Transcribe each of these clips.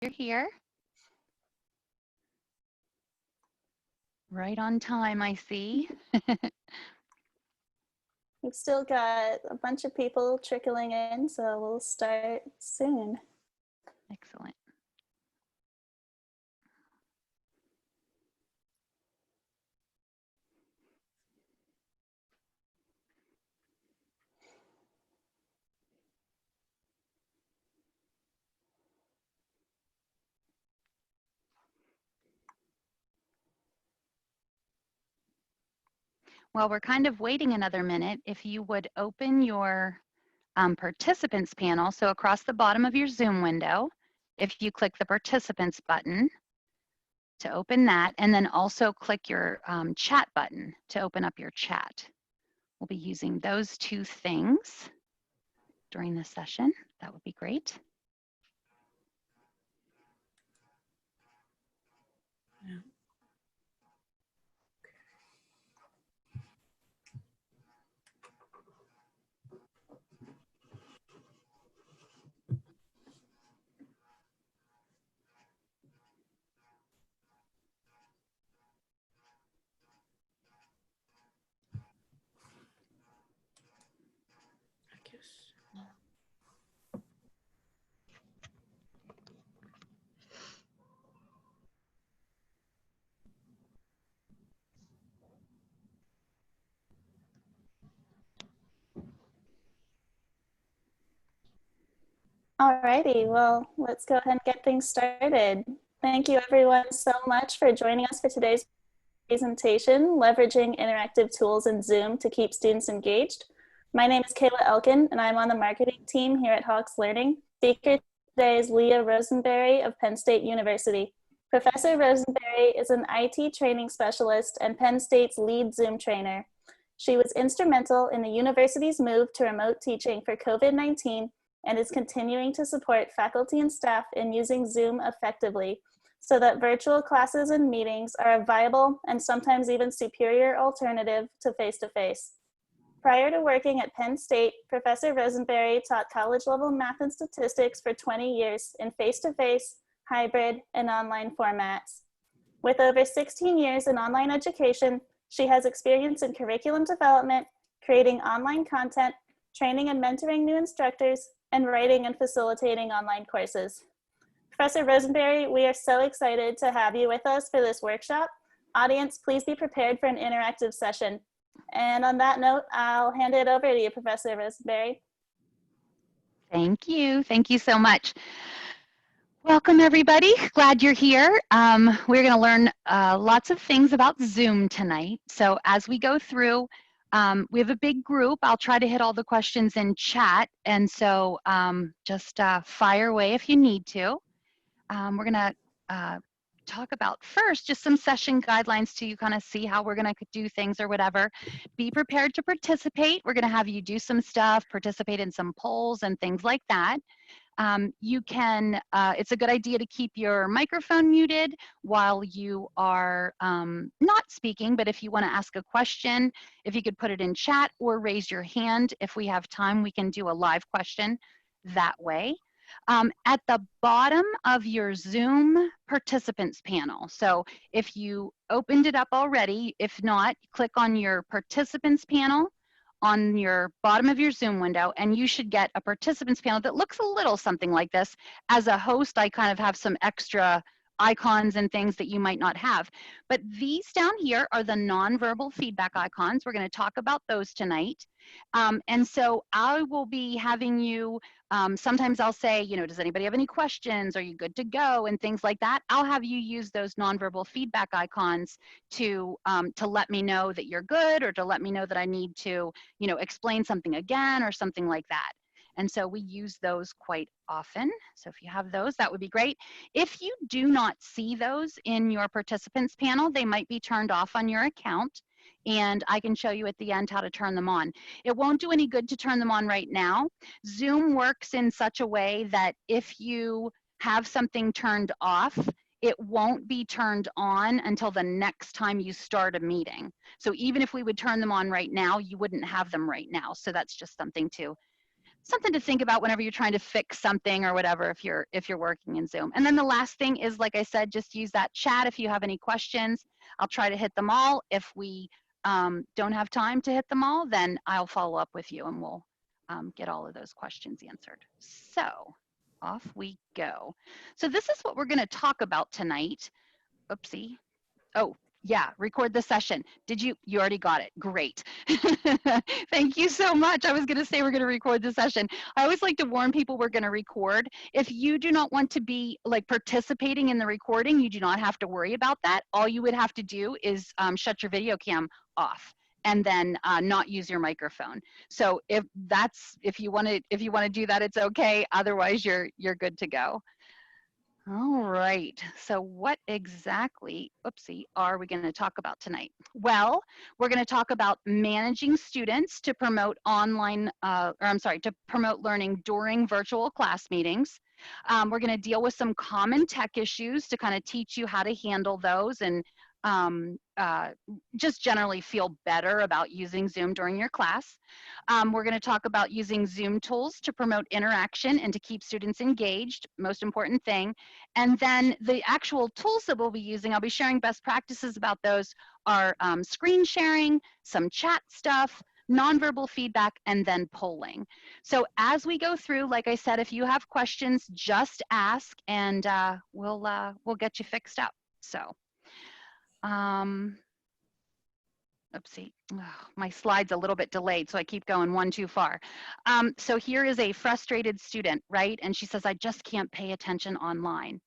you're here. Right on time, I see. We've still got a bunch of people trickling in, so we'll start soon. Excellent. While we're kind of waiting another minute, if you would open your participants panel, so across the bottom of your Zoom window, if you click the participants button to open that, and then also click your chat button to open up your chat. We'll be using those two things during this session. That would be great. Yeah. Alrighty, well, let's go ahead and get things started. Thank you everyone so much for joining us for today's presentation, Leveraging Interactive Tools in Zoom to Keep Students Engaged. My name is Kayla Elkin, and I'm on the marketing team here at Hawks Learning. Speaker today is Lea Rosenberry of Penn State University. Professor Rosenberry is an IT training specialist and Penn State's lead Zoom trainer. She was instrumental in the university's move to remote teaching for COVID-19 and is continuing to support faculty and staff in using Zoom effectively so that virtual classes and meetings are a viable and sometimes even superior alternative to face-to-face. Prior to working at Penn State, Professor Rosenberry taught college-level math and statistics for 20 years in face-to-face, hybrid, and online formats. With over 16 years in online education, she has experience in curriculum development, creating online content, training and mentoring new instructors, and writing and facilitating online courses. Professor Rosenberry, we are so excited to have you with us for this workshop. Audience, please be prepared for an interactive session. And on that note, I'll hand it over to you, Professor Rosenberry. Thank you. Thank you so much. Welcome, everybody. Glad you're here. We're going to learn lots of things about Zoom tonight. So as we go through, we have a big group. I'll try to hit all the questions in chat. And so just fire away if you need to. We're going to talk about first just some session guidelines to you kind of see how we're going to do things or whatever. Be prepared to participate. We're going to have you do some stuff, participate in some polls and things like that. You can, it's a good idea to keep your microphone muted while you are not speaking, but if you want to ask a question, if you could put it in chat or raise your hand, if we have time, we can do a live question that way. At the bottom of your Zoom participants panel, so if you opened it up already, if not, click on your participants panel on your bottom of your Zoom window, and you should get a participants panel that looks a little something like this. As a host, I kind of have some extra icons and things that you might not have. But these down here are the nonverbal feedback icons. We're going to talk about those tonight. And so I will be having you, sometimes I'll say, you know, does anybody have any questions? Are you good to go? And things like that. I'll have you use those nonverbal feedback icons to let me know that you're good, or to let me know that I need to, you know, explain something again or something like that. And so we use those quite often. So if you have those, that would be great. If you do not see those in your participants panel, they might be turned off on your account. And I can show you at the end how to turn them on. It won't do any good to turn them on right now. Zoom works in such a way that if you have something turned off, it won't be turned on until the next time you start a meeting. So even if we would turn them on right now, you wouldn't have them right now. So that's just something to something to think about whenever you're trying to fix something or whatever if you're working in Zoom. And then the last thing is, like I said, just use that chat if you have any questions. I'll try to hit them all. If we don't have time to hit them all, then I'll follow up with you and we'll get all of those questions answered. So off we go. So this is what we're going to talk about tonight. Oopsie. Oh, yeah, record the session. Did you already got it? Great. Thank you so much. I was going to say we're going to record the session. I always like to warn people we're going to record. If you do not want to be like participating in the recording, you do not have to worry about that. All you would have to do is shut your video cam off and then not use your microphone. So if you want to do that, it's okay. Otherwise, you're good to go. All right, so what exactly, oopsie, are we going to talk about tonight? Well, we're going to talk about managing students to promote to promote learning during virtual class meetings. We're going to deal with some common tech issues to kind of teach you how to handle those and just generally feel better about using Zoom during your class. We're going to talk about using Zoom tools to promote interaction and to keep students engaged, most important thing. And then the actual tools that we'll be using, I'll be sharing best practices about those, are screen sharing, some chat stuff, nonverbal feedback, and then polling. So as we go through, like I said, if you have questions, just ask and we'll get you fixed up. So. Oopsie, my slide's a little bit delayed, so I keep going one too far. So here is a frustrated student, right? And she says, I just can't pay attention online.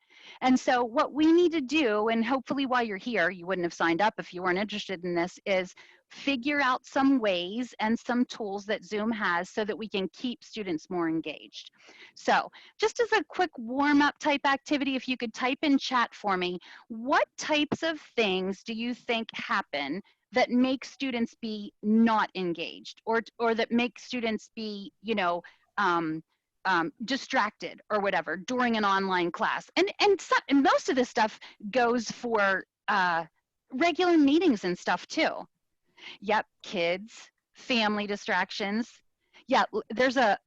And so what we need to do, and hopefully while you're here, you wouldn't have signed up if you weren't interested in this, is figure out some ways and some tools that Zoom has so that we can keep students more engaged. So just as a quick warm-up type activity, if you could type in chat for me, what types of things do you think happen that make students be not engaged or that make students be, distracted or whatever during an online class? And most of this stuff goes for regular meetings and stuff too. Yep, kids, family distractions. Yeah, there's a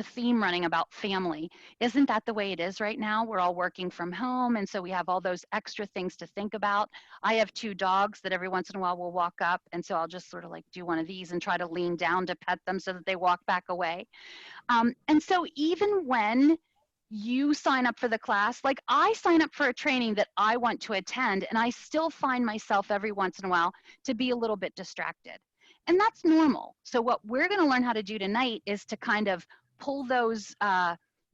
theme running about family. Isn't that the way it is right now? We're all working from home, and so we have all those extra things to think about. I have 2 dogs that every once in a while will walk up, and so I'll just sort of like do one of these and try to lean down to pet them so that they walk back away. And so even when you sign up for the class, like I sign up for a training that I want to attend, and I still find myself every once in a while to be a little bit distracted. And that's normal. So what we're going to learn how to do tonight is to kind of pull those,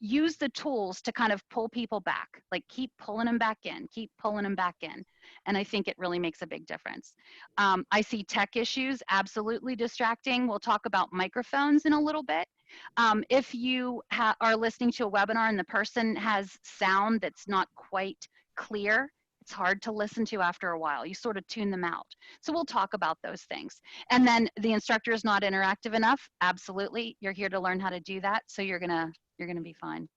use the tools to kind of pull people back, like keep pulling them back in, keep pulling them back in. And I think it really makes a big difference. I see tech issues, absolutely distracting. We'll talk about microphones in a little bit. If you are listening to a webinar and the person has sound that's not quite clear, it's hard to listen to after a while. You sort of tune them out. So we'll talk about those things. And then the instructor is not interactive enough. Absolutely. You're here to learn how to do that. So you're gonna be fine.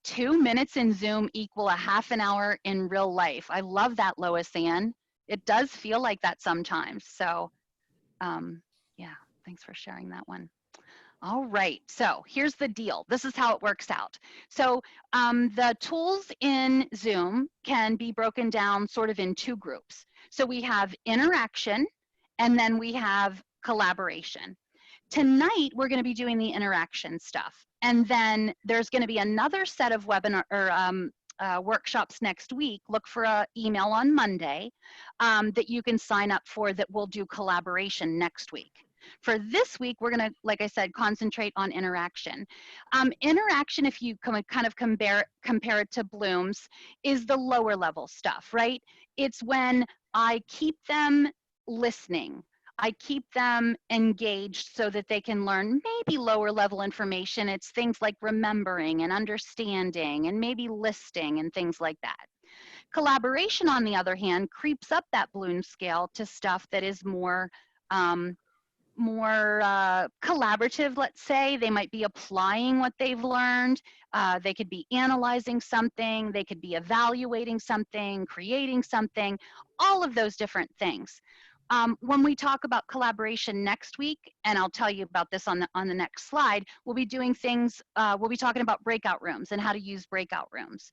2 minutes in Zoom equal a half an hour in real life. I love that, Lois Ann. It does feel like that sometimes. So yeah, thanks for sharing that one. All right, so here's the deal. This is how it works out. So the tools in Zoom can be broken down sort of in 2 groups. So we have interaction, and then we have collaboration. Tonight, we're going to be doing the interaction stuff. And then there's going to be another set of webinar or workshops next week. Look for an email on Monday that you can sign up for that will do collaboration next week. For this week, we're going to, like I said, concentrate on interaction. Interaction, if you kind of compare it to Bloom's, is the lower level stuff, right? It's when I keep them listening. I keep them engaged so that they can learn maybe lower level information. It's things like remembering and understanding and maybe listing and things like that. Collaboration, on the other hand, creeps up that Bloom scale to stuff that is more collaborative, let's say. They might be applying what they've learned. They could be analyzing something. They could be evaluating something, creating something, all of those different things. When we talk about collaboration next week, and I'll tell you about this on the next slide, we'll be doing things, we'll be talking about breakout rooms and how to use breakout rooms.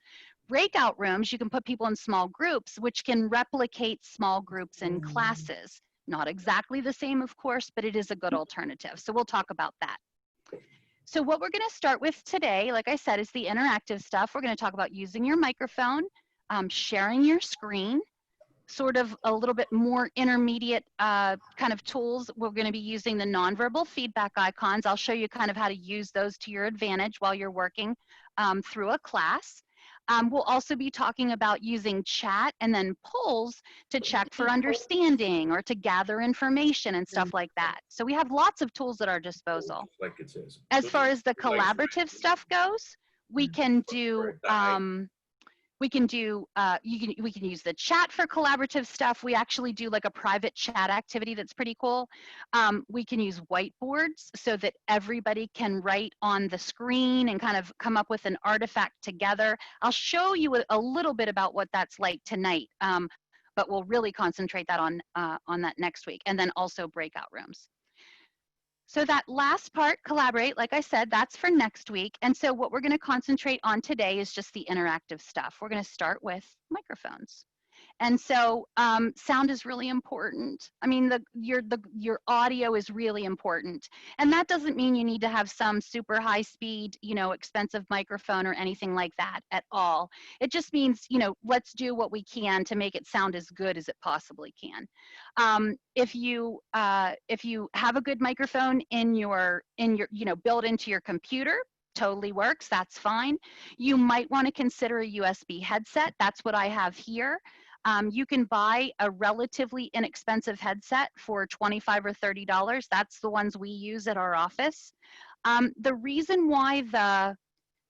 Breakout rooms, you can put people in small groups, which can replicate small groups in classes. Not exactly the same, of course, but it is a good alternative. So we'll talk about that. So what we're going to start with today, like I said, is the interactive stuff. We're going to talk about using your microphone, sharing your screen, sort of a little bit more intermediate kind of tools. We're going to be using the nonverbal feedback icons. I'll show you kind of how to use those to your advantage while you're working through a class. We'll also be talking about using chat and then polls to check for understanding or to gather information and stuff like that. So we have lots of tools at our disposal. Like it says. As far as the collaborative stuff goes, we can do we can use the chat for collaborative stuff. We actually do like a private chat activity that's pretty cool. We can use whiteboards so that everybody can write on the screen and kind of come up with an artifact together. I'll show you a little bit about what that's like tonight, but we'll really concentrate that on that next week, and then also breakout rooms. So that last part, collaborate, like I said, that's for next week. And so what we're going to concentrate on today is just the interactive stuff. We're going to start with microphones. And so sound is really important. I mean, your audio is really important. And that doesn't mean you need to have some super high speed, you know, expensive microphone or anything like that at all. It just means, you know, let's do what we can to make it sound as good as it possibly can. If you have a good microphone in your, you know, built into your computer, totally works, that's fine. You might want to consider a USB headset. That's what I have here. You can buy a relatively inexpensive headset for $25 or $30. That's the ones we use at our office. The reason why the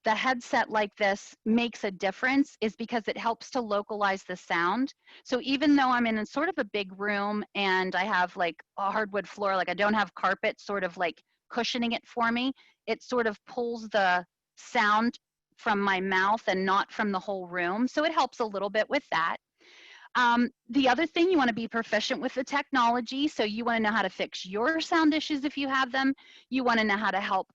headset like this makes a difference is because it helps to localize the sound. So even though I'm in a sort of a big room and I have like a hardwood floor, like I don't have carpet sort of like cushioning it for me, it sort of pulls the sound from my mouth and not from the whole room. So it helps a little bit with that. The other thing, you want to be proficient with the technology. So you want to know how to fix your sound issues if you have them. You want to know how to help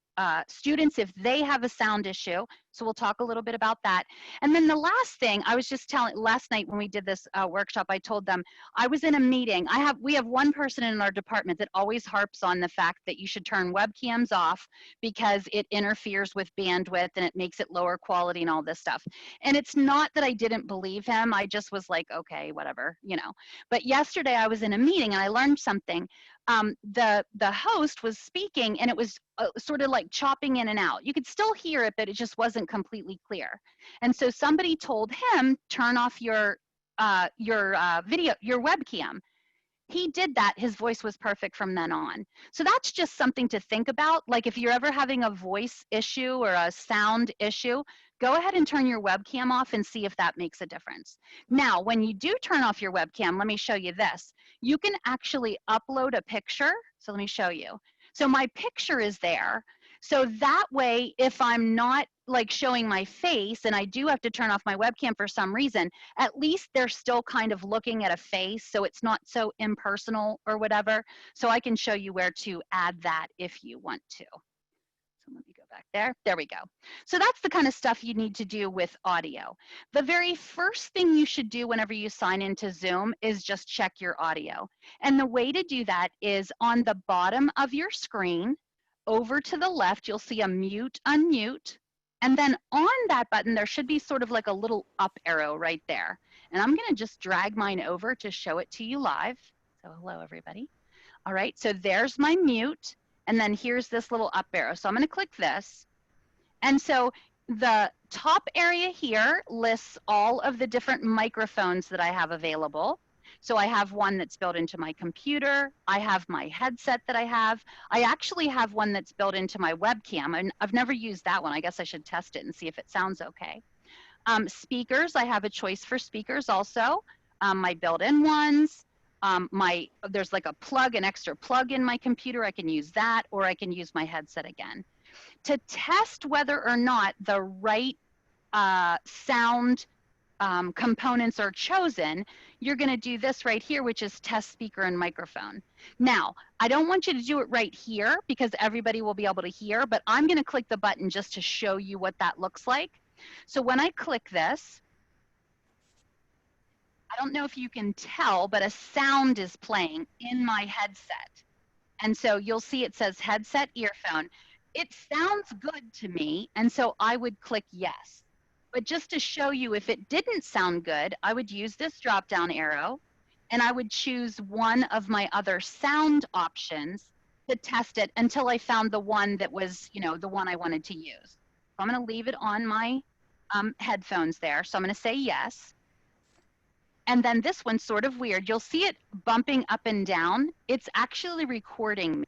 students if they have a sound issue. So we'll talk a little bit about that. And then the last thing, I was just telling, last night when we did this workshop, I told them, I was in a meeting. We have one person in our department that always harps on the fact that you should turn webcams off because it interferes with bandwidth and it makes it lower quality and all this stuff. And it's not that I didn't believe him. I just was like, okay, whatever, you know. But yesterday I was in a meeting and I learned something. The host was speaking and it was sort of like chopping in and out. You could still hear it, but it just wasn't completely clear. And so somebody told him, turn off your video, your webcam. He did that. His voice was perfect from then on. So that's just something to think about. Like if you're ever having a voice issue or a sound issue, go ahead and turn your webcam off and see if that makes a difference. Now, when you do turn off your webcam, let me show you this. You can actually upload a picture. So let me show you. So my picture is there. So that way, if I'm not like showing my face and I do have to turn off my webcam for some reason, at least they're still kind of looking at a face. So it's not so impersonal or whatever. So I can show you where to add that if you want to. So let me go back there. There we go. So that's the kind of stuff you need to do with audio. The very first thing you should do whenever you sign into Zoom is just check your audio. And the way to do that is on the bottom of your screen, over to the left, you'll see a mute, unmute. And then on that button, there should be sort of like a little up arrow right there. And I'm going to just drag mine over to show it to you live. So hello, everybody. All right, so there's my mute. And then here's this little up arrow. So I'm going to click this. And so the top area here lists all of the different microphones that I have available. So I have one that's built into my computer. I have my headset that I have. I actually have one that's built into my webcam. And I've never used that one. I guess I should test it and see if it sounds okay. Speakers, I have a choice for speakers also. My built-in ones. There's like a plug, an extra plug in my computer. I can use that, or I can use my headset again. To test whether or not the right sound components are chosen, you're going to do this right here, which is test speaker and microphone. Now, I don't want you to do it right here because everybody will be able to hear, but I'm going to click the button just to show you what that looks like. So when I click this, I don't know if you can tell, but a sound is playing in my headset. And so you'll see it says headset earphone. It sounds good to me, and so I would click yes. But just to show you, if it didn't sound good, I would use this drop down arrow and I would choose one of my other sound options to test it until I found the one that was, you know, the one I wanted to use. So I'm going to leave it on my headphones there. So I'm going to say yes. And then this one's sort of weird. You'll see it bumping up and down. It's actually recording me.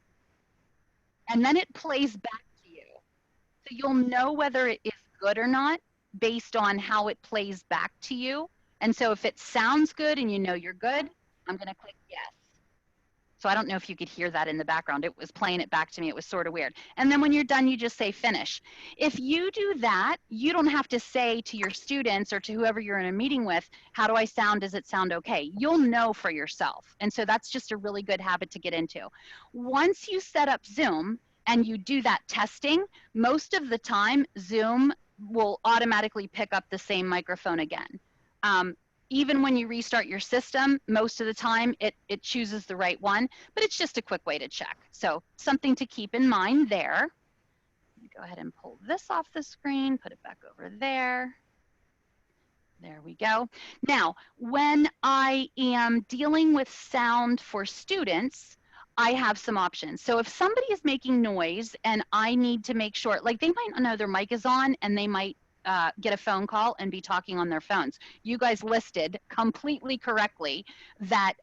And then it plays back to you. So you'll know whether it is good or not based on how it plays back to you. And so if it sounds good and you know you're good, I'm going to click yes. So I don't know if you could hear that in the background. It was playing it back to me. It was sort of weird. And then when you're done, you just say finish. If you do that, you don't have to say to your students or to whoever you're in a meeting with, how do I sound? Does it sound okay? You'll know for yourself. And so that's just a really good habit to get into. Once you set up Zoom and you do that testing, most of the time, Zoom will automatically pick up the same microphone again. Even when you restart your system, most of the time it chooses the right one, but it's just a quick way to check. So something to keep in mind there. Let me go ahead and pull this off the screen, put it back over there. There we go. Now, when I am dealing with sound for students, I have some options. So if somebody is making noise and I need to make sure, like they might not know their mic is on and they might get a phone call and be talking on their phones. You guys listed completely correctly that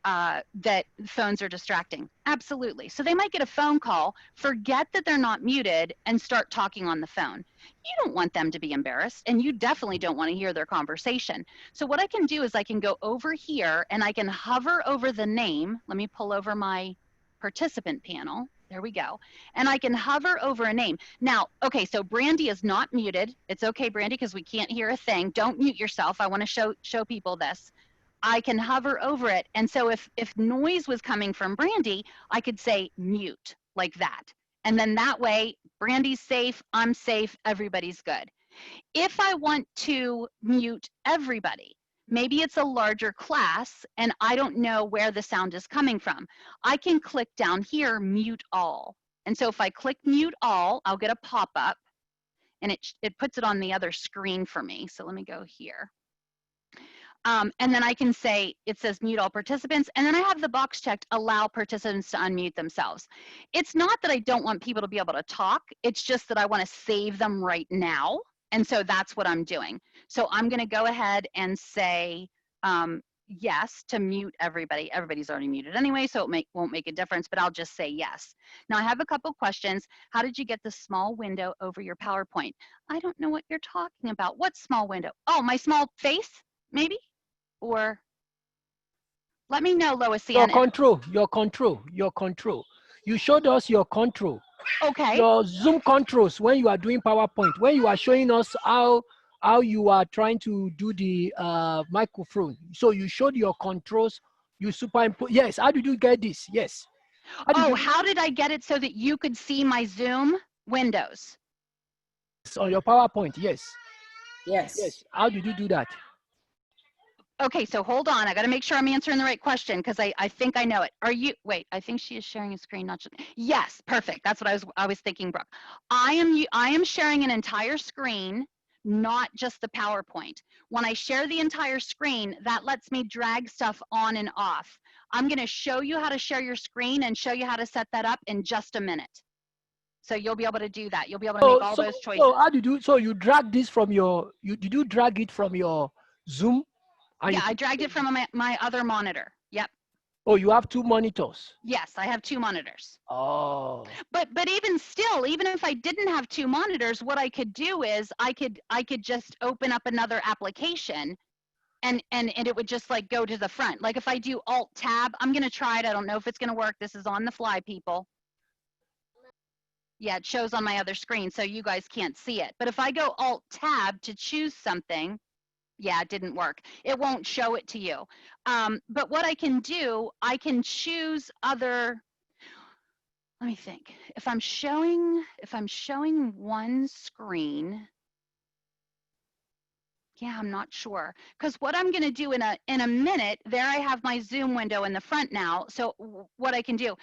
that phones are distracting. Absolutely. So they might get a phone call, forget that they're not muted, and start talking on the phone. You don't want them to be embarrassed, and you definitely don't want to hear their conversation. So what I can do is I can go over here and I can hover over the name. Let me pull over my participant panel. There we go. And I can hover over a name. Now, okay, so Brandy is not muted. It's okay, Brandy, because we can't hear a thing. Don't mute yourself. I want to show people this. I can hover over it. And so if noise was coming from Brandy, I could say mute like that. And then that way, Brandy's safe, I'm safe, everybody's good. If I want to mute everybody, maybe it's a larger class and I don't know where the sound is coming from, I can click down here, mute all. And so if I click mute all, I'll get a pop-up and it puts it on the other screen for me. So let me go here. And then I can say, it says mute all participants, and then I have the box checked, allow participants to unmute themselves. It's not that I don't want people to be able to talk, it's just that I want to save them right now. And so that's what I'm doing. So I'm going to go ahead and say yes to mute everybody. Everybody's already muted anyway, so it won't make a difference, but I'll just say yes. Now I have a couple questions. How did you get the small window over your PowerPoint? I don't know what you're talking about. What small window? Oh, my small face, maybe? Or let me know, Lois. Your control. You showed us your control. Okay. Your Zoom controls when you are doing PowerPoint, when you are showing us how you are trying to do the microphone. So you showed your controls, you superimpose. Yes, how did you get this? Yes. How did I get it so that you could see my Zoom windows? On your PowerPoint, yes. Yes. How did you do that? Okay, so hold on. I got to make sure I'm answering the right question because I think I know it. Wait, I think she is sharing a screen, not just, yes, perfect. That's what I was thinking, Brooke. I am sharing an entire screen, not just the PowerPoint. When I share the entire screen, that lets me drag stuff on and off. I'm going to show you how to share your screen and show you how to set that up in just a minute. So you'll be able to do that. You'll be able to make all those choices. So how did you, so you drag this from your, did you drag it from your Zoom? Yeah, I dragged it from my other monitor. Yep. Oh, you have two monitors? Yes, I have two monitors. Oh. But even still, even if I didn't have two monitors, what I could do is I could just open up another application and it would just like go to the front. Like if I do Alt Tab, I'm going to try it. I don't know if it's going to work. This is on the fly, people. Yeah, it shows on my other screen, so you guys can't see it. But if I go Alt-Tab to choose something, yeah, it didn't work. It won't show it to you. But what I can do, I can choose other, let me think. If I'm showing one screen, yeah, I'm not sure. Because what I'm going to do in a minute, there I have my Zoom window in the front now. So what I can do,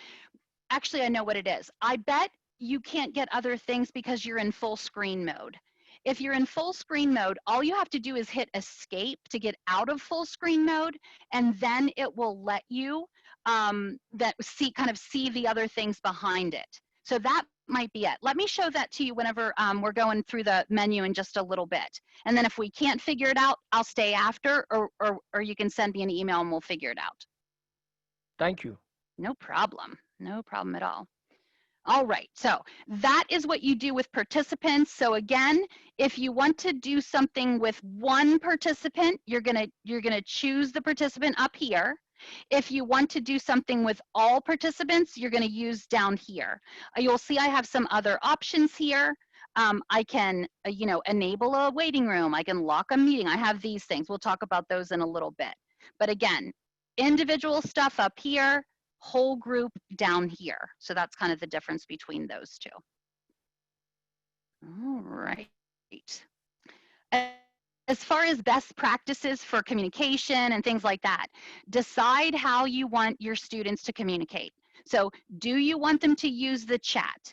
actually, I know what it is. I bet you can't get other things because you're in full screen mode. If you're in full screen mode, all you have to do is hit escape to get out of full screen mode, and then it will let you kind of see the other things behind it. So that might be it. Let me show that to you whenever we're going through the menu in just a little bit. And then if we can't figure it out, I'll stay after, or you can send me an email and we'll figure it out. Thank you. No problem. No problem at all. All right, so that is what you do with participants. So again, if you want to do something with one participant, you're gonna choose the participant up here. If you want to do something with all participants, you're gonna use down here. You'll see I have some other options here. I can, enable a waiting room. I can lock a meeting. I have these things. We'll talk about those in a little bit. But again, individual stuff up here, whole group down here. So that's kind of the difference between those two. All right. As far as best practices for communication and things like that, decide how you want your students to communicate. So do you want them to use the chat?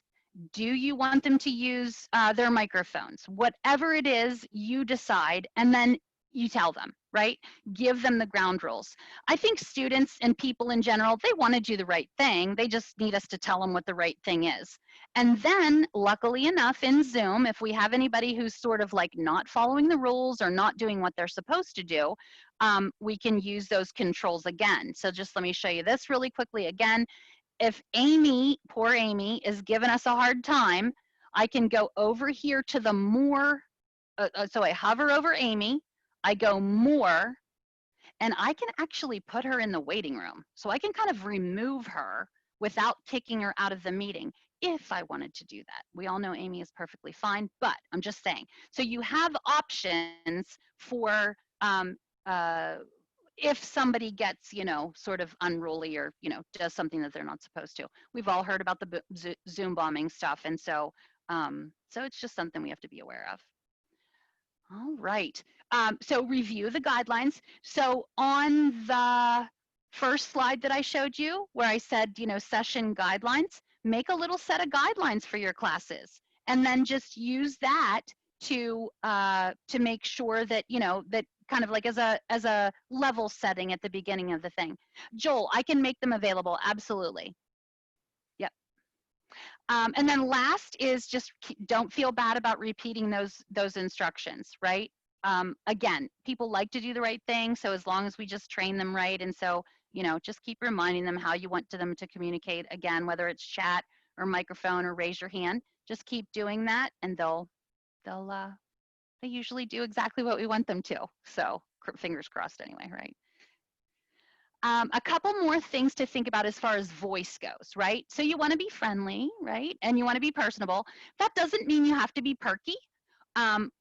Do you want them to use their microphones? Whatever it is, you decide, and then you tell them, right? Give them the ground rules. I think students and people in general, they want to do the right thing. They just need us to tell them what the right thing is. And then, luckily enough, in Zoom, if we have anybody who's sort of like not following the rules or not doing what they're supposed to do, we can use those controls again. So just let me show you this really quickly again. If Amy, poor Amy, is giving us a hard time, I can go over here to the more, so I hover over Amy, I go more, and I can actually put her in the waiting room. So I can kind of remove her without kicking her out of the meeting if I wanted to do that. We all know Amy is perfectly fine, but I'm just saying. So you have options for if somebody gets, sort of unruly or, does something that they're not supposed to. We've all heard about the Zoom bombing stuff. And so it's just something we have to be aware of. All right. So review the guidelines. So on the first slide that I showed you, where I said, session guidelines, make a little set of guidelines for your classes, and then just use that to make sure that, that kind of like as a level setting at the beginning of the thing. Joel, I can make them available. Absolutely. Yep. And then last is just don't feel bad about repeating those instructions, right? Again, people like to do the right thing, so as long as we just train them right, and so, just keep reminding them how you want them to communicate, again, whether it's chat or microphone or raise your hand, just keep doing that, and they usually do exactly what we want them to. So fingers crossed anyway, right? A couple more things to think about as far as voice goes, right? So you want to be friendly, right? And you want to be personable. That doesn't mean you have to be perky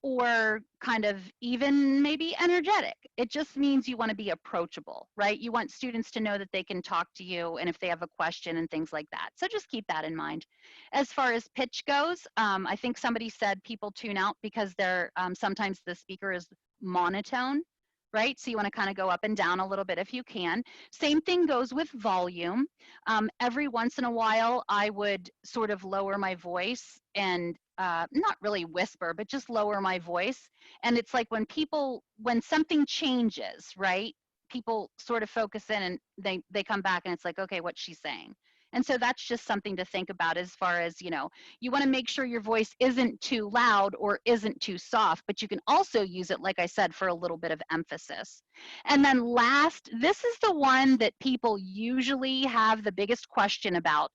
or kind of even maybe energetic. It just means you want to be approachable, right? You want students to know that they can talk to you and if they have a question and things like that. So just keep that in mind. As far as pitch goes, I think somebody said people tune out because they're sometimes the speaker is monotone, right? So you want to kind of go up and down a little bit if you can. Same thing goes with volume. Every once in a while, I would sort of lower my voice and not really whisper, but just lower my voice. And it's like when something changes, right? People sort of focus in and they come back and it's like, okay, what's she saying? And so that's just something to think about as far as, you want to make sure your voice isn't too loud or isn't too soft, but you can also use it, like I said, for a little bit of emphasis. And then last, this is the one that people usually have the biggest question about.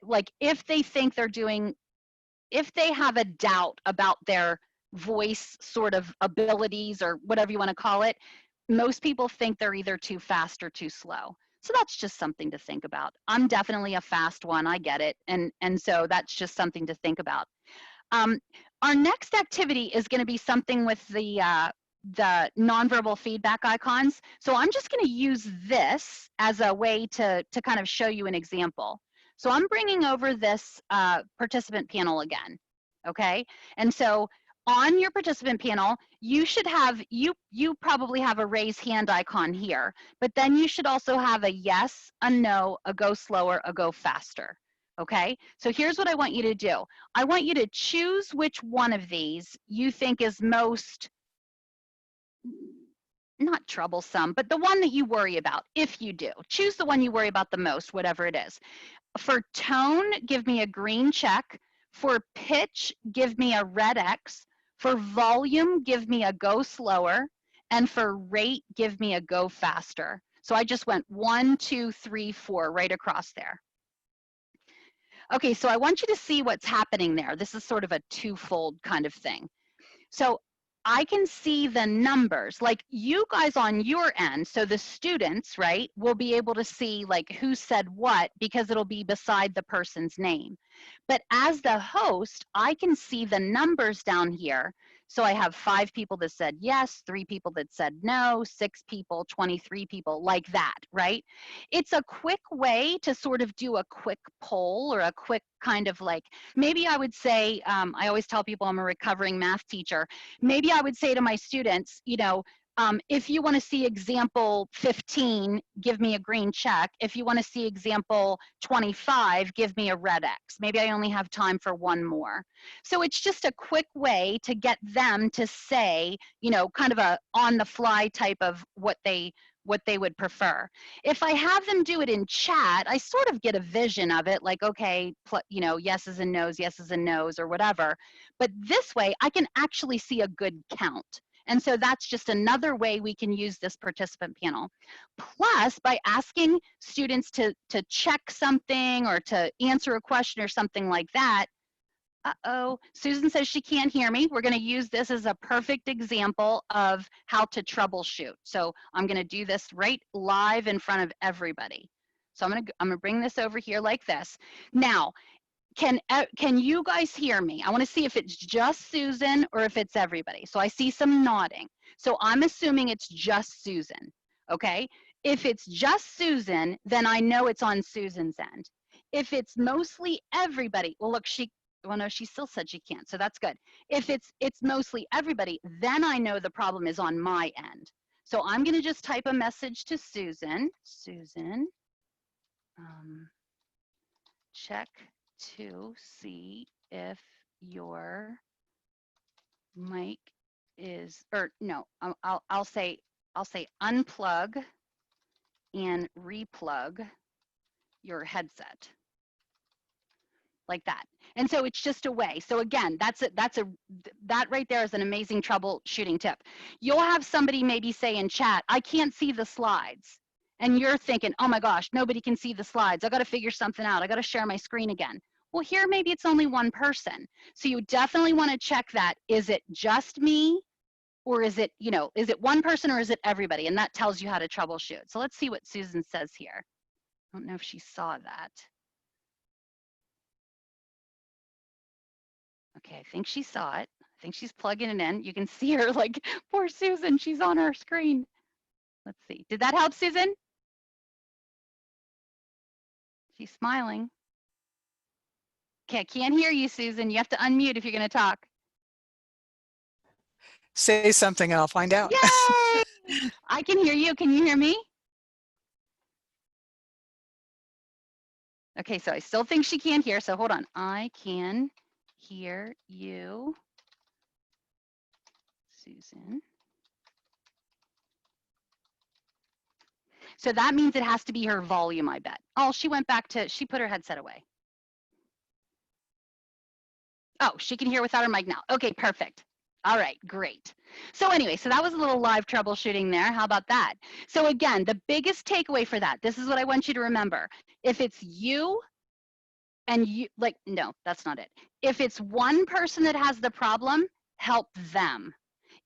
Like if they think if they have a doubt about their voice sort of abilities or whatever you want to call it, most people think they're either too fast or too slow. So that's just something to think about. I'm definitely a fast one, I get it. And so that's just something to think about. Our next activity is going to be something with the nonverbal feedback icons. So I'm just going to use this as a way to kind of show you an example. So I'm bringing over this participant panel again, okay? And so on your participant panel, you should have, you probably have a raise hand icon here, but then you should also have a yes, a no, a go slower, a go faster. Okay, so here's what I want you to do. I want you to choose which one of these you think is most, not troublesome, but the one that you worry about, if you do. Choose the one you worry about the most, whatever it is. For tone, give me a green check. For pitch, give me a red X. For volume, give me a go slower. And for rate, give me a go faster. So I just went 1, 2, 3, 4 right across there. Okay, so I want you to see what's happening there. This is sort of a twofold kind of thing. So I can see the numbers, like you guys on your end, so the students, right, will be able to see like who said what because it'll be beside the person's name. But as the host, I can see the numbers down here. So I have 5 people that said yes, 3 people that said no, 6 people, 23 people, like that, right? It's a quick way to sort of do a quick poll or a quick kind of like, maybe I would say, I always tell people I'm a recovering math teacher. Maybe I would say to my students, you know, if you want to see example 15, give me a green check. If you want to see example 25, give me a red X. Maybe I only have time for one more. So it's just a quick way to get them to say, you know, kind of a on the fly type of what they would prefer. If I have them do it in chat, I sort of get a vision of it, like, okay, you know, yeses and nos, or whatever. But this way, I can actually see a good count. And so that's just another way we can use this participant panel. Plus, by asking students to check something or to answer a question or something like that, uh-oh, Susan says she can't hear me. We're going to use this as a perfect example of how to troubleshoot. So I'm going to do this right live in front of everybody. So I'm going to bring this over here like this. Now, can you guys hear me? I want to see if it's just Susan or if it's everybody. So I see some nodding. So I'm assuming it's just Susan, okay? If it's just Susan, then I know it's on Susan's end. If it's mostly everybody, well, look, well, no, she still said she can't, so that's good. If it's mostly everybody, then I know the problem is on my end. So I'm going to just type a message to Susan. Susan, check to see if your mic is, or no, I'll say unplug and replug your headset, like that. And so it's just a way. So again, that right there is an amazing troubleshooting tip. You'll have somebody maybe say in chat, I can't see the slides. And you're thinking, oh my gosh, nobody can see the slides. I got to figure something out. I got to share my screen again. Well, here maybe it's only one person. So you definitely want to check that. Is it just me? Or is it, you know, is it one person or is it everybody? And that tells you how to troubleshoot. So let's see what Susan says here. I don't know if she saw that. Okay, I think she saw it. I think she's plugging it in. You can see her, like, poor Susan, she's on our screen. Let's see. Did that help, Susan? She's smiling. Okay, I can't hear you, Susan. You have to unmute if you're going to talk. Say something and I'll find out. Yay! I can hear you. Can you hear me? Okay, so I still think she can't hear, so hold on. I can hear you, Susan. So that means it has to be her volume, I bet. Oh, she went back to, she put her headset away. Oh, she can hear without her mic now. Okay, perfect. All right, great. So anyway, so that was a little live troubleshooting there. How about that? So again, the biggest takeaway for that, this is what I want you to remember. If it's you and you, like, no, that's not it. If it's one person that has the problem, help them.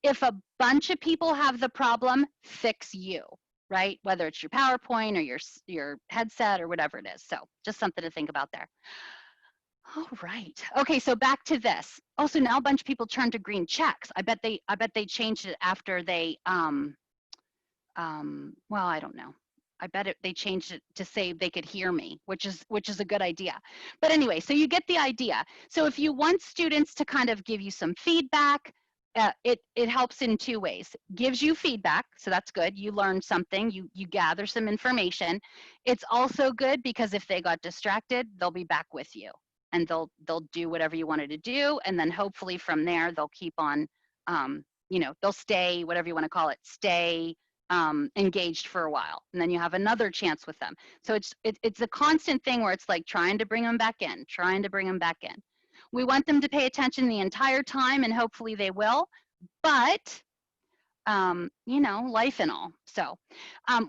If a bunch of people have the problem, fix you. right? Whether it's your PowerPoint or your headset or whatever it is. So just something to think about there. All right. Okay, so back to this. Oh, so now a bunch of people turned to green checks. I bet they changed it after they well, I don't know. I bet they changed it to say they could hear me, which is a good idea. But anyway, so you get the idea. So if you want students to kind of give you some feedback, it helps in two ways. Gives you feedback, so that's good. You learn something, you gather some information. It's also good because if they got distracted, they'll be back with you and they'll do whatever you wanted to do, and then hopefully from there they'll keep on, you know, they'll stay, whatever you want to call it, stay engaged for a while, and then you have another chance with them. So it's a constant thing where it's like trying to bring them back in, trying to bring them back in. We want them to pay attention the entire time, and hopefully they will, but you know, life and all. So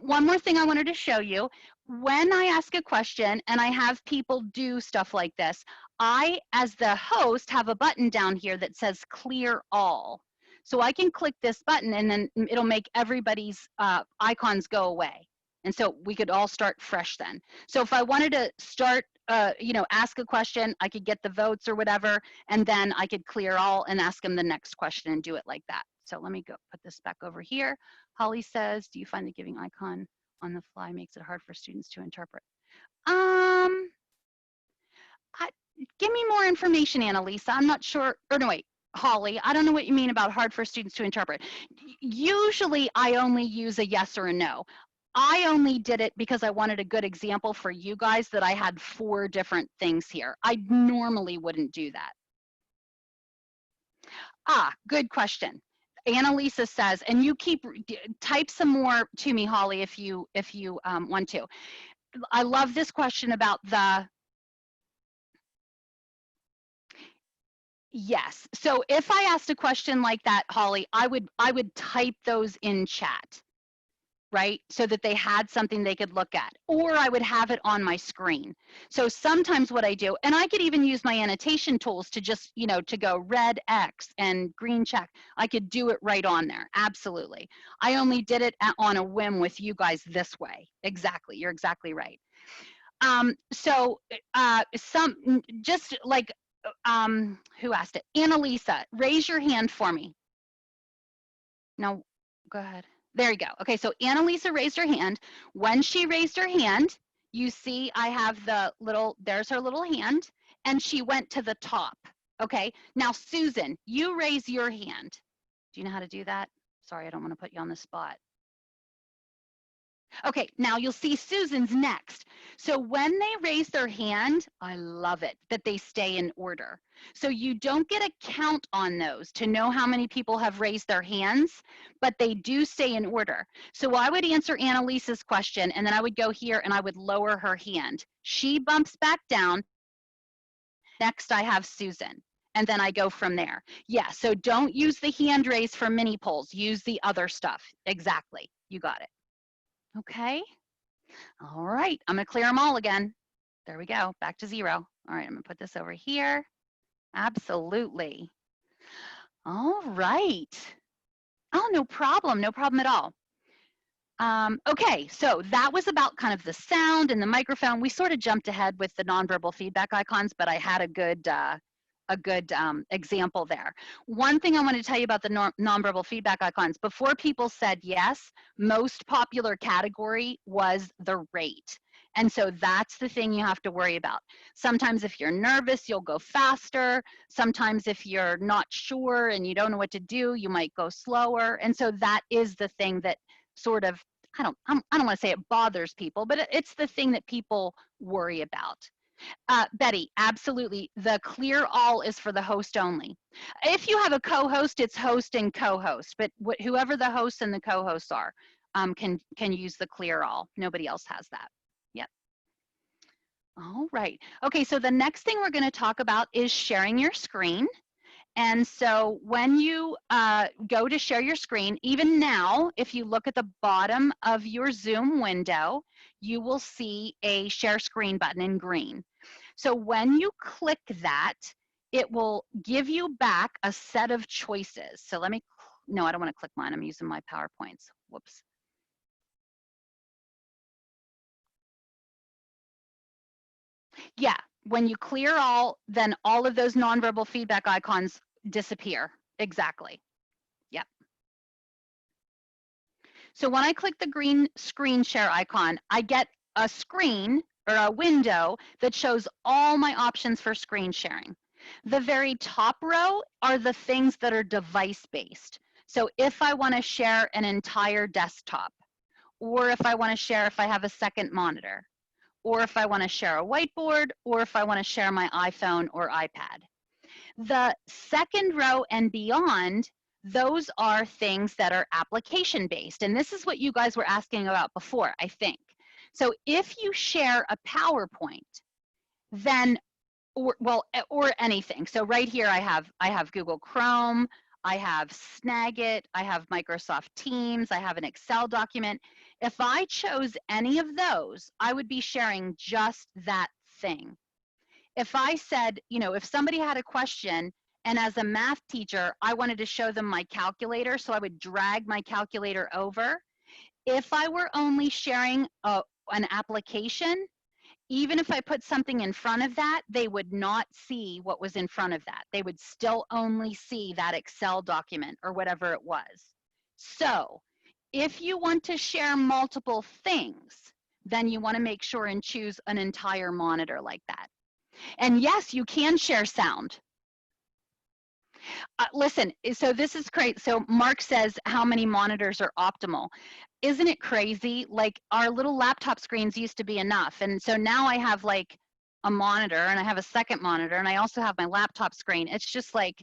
one more thing I wanted to show you. When I ask a question and I have people do stuff like this, I, as the host, have a button down here that says clear all. So I can click this button and then it'll make everybody's icons go away. And so we could all start fresh then. So if I wanted to start, you know, ask a question, I could get the votes or whatever, and then I could clear all and ask them the next question and do it like that. So let me go put this back over here. Holly says, do you find the giving icon on the fly makes it hard for students to interpret? Give me more information, Annalisa. I'm not sure, or no, wait, Holly, I don't know what you mean about hard for students to interpret. Usually I only use a yes or a no. I only did it because I wanted a good example for you guys that I had 4 different things here. I normally wouldn't do that. Good question. Annalisa says, and you type some more to me, Holly, if you want to. I love this question about the, yes. So if I asked a question like that, Holly, I would type those in chat, right? So that they had something they could look at, or I would have it on my screen. So sometimes what I do, and I could even use my annotation tools to just, you know, to go red X and green check. I could do it right on there. Absolutely. I only did it on a whim with you guys this way. Exactly. You're exactly right. So just like, who asked it? Annalisa, raise your hand for me. No, go ahead. There you go. Okay, so Annalisa raised her hand. When she raised her hand, you see I have the little, there's her little hand, and she went to the top. Okay, now Susan, you raise your hand. Do you know how to do that? Sorry, I don't want to put you on the spot. Okay, now you'll see Susan's next. So when they raise their hand, I love it that they stay in order. So you don't get a count on those to know how many people have raised their hands, but they do stay in order. So I would answer Annalisa's question, and then I would go here and I would lower her hand. She bumps back down. Next, I have Susan. And then I go from there. Yeah, so don't use the hand raise for mini polls. Use the other stuff. Exactly. You got it. Okay. All right. I'm going to clear them all again. There we go. Back to 0. All right. I'm going to put this over here. Absolutely. All right. Oh, no problem. No problem at all. Okay. So that was about kind of the sound and the microphone. We sort of jumped ahead with the nonverbal feedback icons, but I had a good example there. One thing I want to tell you about the nonverbal feedback icons, before people said yes, most popular category was the rate. And so that's the thing you have to worry about. Sometimes if you're nervous, you'll go faster. Sometimes if you're not sure and you don't know what to do, you might go slower. And so that is the thing that sort of, I don't want to say it bothers people, but it's the thing that people worry about. Betty, absolutely. The clear all is for the host only. If you have a co-host, it's host and co-host, but whoever the hosts and the co-hosts are can use the clear all. Nobody else has that. Yep. All right. Okay, so the next thing we're going to talk about is sharing your screen. And so when you go to share your screen, even now, if you look at the bottom of your Zoom window, you will see a share screen button in green. So when you click that, it will give you back a set of choices. So let me, no, I don't want to click mine. I'm using my PowerPoints. Whoops. Yeah, when you clear all, then all of those nonverbal feedback icons disappear. Exactly. Yep. So when I click the green screen share icon, I get a screen or a window that shows all my options for screen sharing. The very top row are the things that are device based. So if I want to share an entire desktop, or if I want to share if I have a second monitor, or if I want to share a whiteboard, or if I want to share my iPhone or iPad. The second row and beyond, those are things that are application based. And this is what you guys were asking about before, I think. So if you share a PowerPoint, then or anything. So right here I have Google Chrome, I have Snagit, I have Microsoft Teams, I have an Excel document. If I chose any of those, I would be sharing just that thing. If I said, you know, if somebody had a question and as a math teacher, I wanted to show them my calculator, so I would drag my calculator over. If I were only sharing an application, even if I put something in front of that, they would not see what was in front of that. They would still only see that Excel document or whatever it was. So if you want to share multiple things, then you want to make sure and choose an entire monitor like that. And yes, you can share sound. Listen, so this is great. So Mark says how many monitors are optimal. Isn't it crazy? Like our little laptop screens used to be enough. And so now I have like a monitor and I have a second monitor and I also have my laptop screen. It's just like,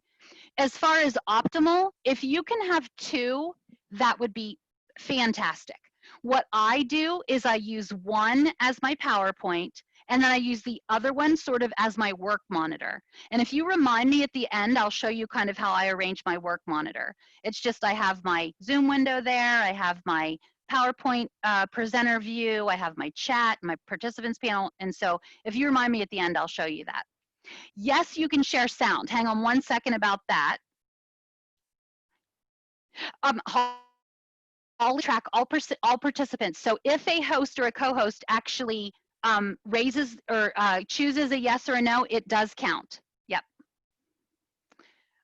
as far as optimal, if you can have two, that would be fantastic. What I do is I use one as my PowerPoint and then I use the other one sort of as my work monitor. And if you remind me at the end, I'll show you kind of how I arrange my work monitor. It's just I have my Zoom window there, I have my PowerPoint presenter view, I have my chat, my participants panel. And so if you remind me at the end, I'll show you that. Yes, you can share sound. Hang on one second about that. I'll track all participants. So if a host or a co-host actually raises or chooses a yes or a no, it does count. Yep.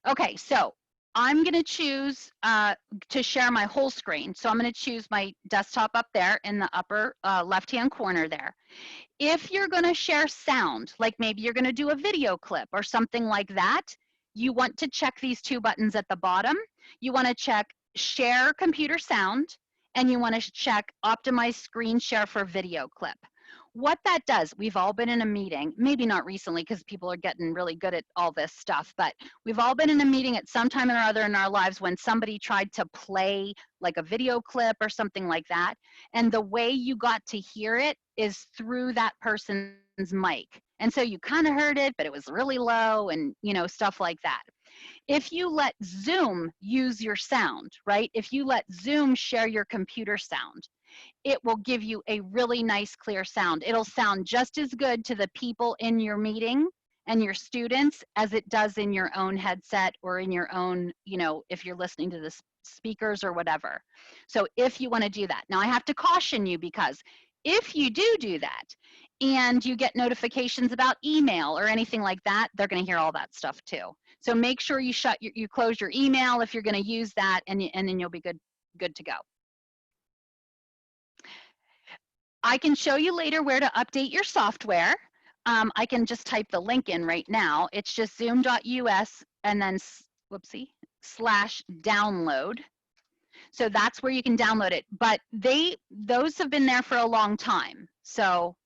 Okay, so I'm going to choose to share my whole screen. So I'm going to choose my desktop up there in the upper left-hand corner there. If you're going to share sound, like maybe you're going to do a video clip or something like that, you want to check these two buttons at the bottom. You want to check share computer sound, and you want to check optimize screen share for video clip. What that does, we've all been in a meeting, maybe not recently because people are getting really good at all this stuff, but we've all been in a meeting at some time or other in our lives when somebody tried to play like a video clip or something like that. And the way you got to hear it is through that person's mic. And so you kind of heard it, but it was really low and, you know, stuff like that. If you let Zoom use your sound, right? If you let Zoom share your computer sound, it will give you a really nice clear sound. It'll sound just as good to the people in your meeting and your students as it does in your own headset or in your own, you know, if you're listening to the speakers or whatever. So if you want to do that. Now I have to caution you because if you do that and you get notifications about email or anything like that, they're going to hear all that stuff too. So make sure you you close your email if you're going to use that, and then you'll be good to go. I can show you later where to update your software. I can just type the link in right now. It's just zoom.us and then whoopsie /download. So that's where you can download it. But those have been there for a long time. So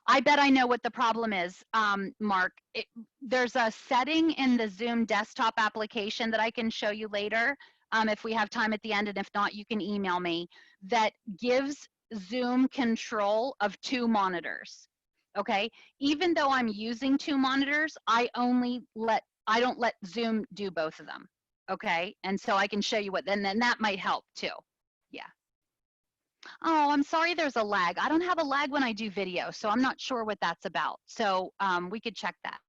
I bet I know what the problem is, Mark. There's a setting in the Zoom desktop application that I can show you later if we have time at the end, and if not, you can email me, that gives Zoom control of 2 monitors. Okay, even though I'm using 2 monitors, I don't let Zoom do both of them. Okay, and so I can show you what, then that might help too. Yeah. Oh, I'm sorry there's a lag. I don't have a lag when I do video, so I'm not sure what that's about. So we could check that.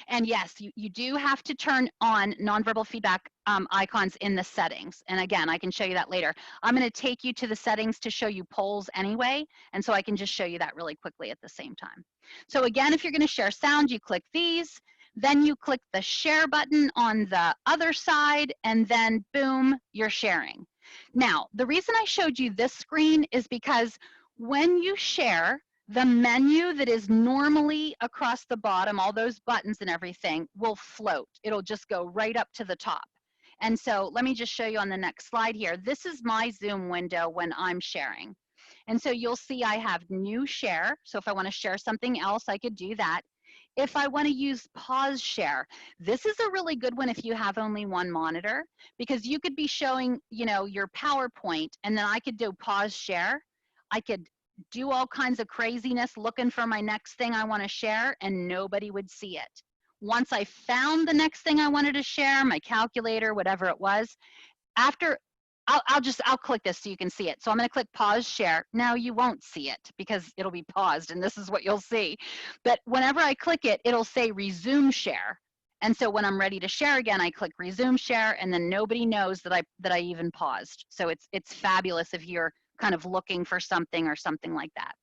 And yes, you do have to turn on nonverbal feedback icons in the settings. And again, I can show you that later. I'm going to take you to the settings to show you polls anyway. And so I can just show you that really quickly at the same time. So again, if you're going to share sound, you click these. Then you click the share button on the other side, and then boom, you're sharing. Now, the reason I showed you this screen is because when you share, the menu that is normally across the bottom, all those buttons and everything, will float. It'll just go right up to the top. And so let me just show you on the next slide here. This is my Zoom window when I'm sharing. And so you'll see I have new share. So if I want to share something else, I could do that. If I want to use pause share, this is a really good one if you have only one monitor, because you could be showing, you know, your PowerPoint, and then I could do pause share. I could do all kinds of craziness looking for my next thing I want to share, and nobody would see it. Once I found the next thing I wanted to share, my calculator, whatever it was, after I'll click this so you can see it. So I'm going to click pause share. Now you won't see it because it'll be paused, and this is what you'll see. But whenever I click it, it'll say resume share. And so when I'm ready to share again, I click resume share, and then nobody knows that I even paused. So it's fabulous if you're kind of looking for something or something like that.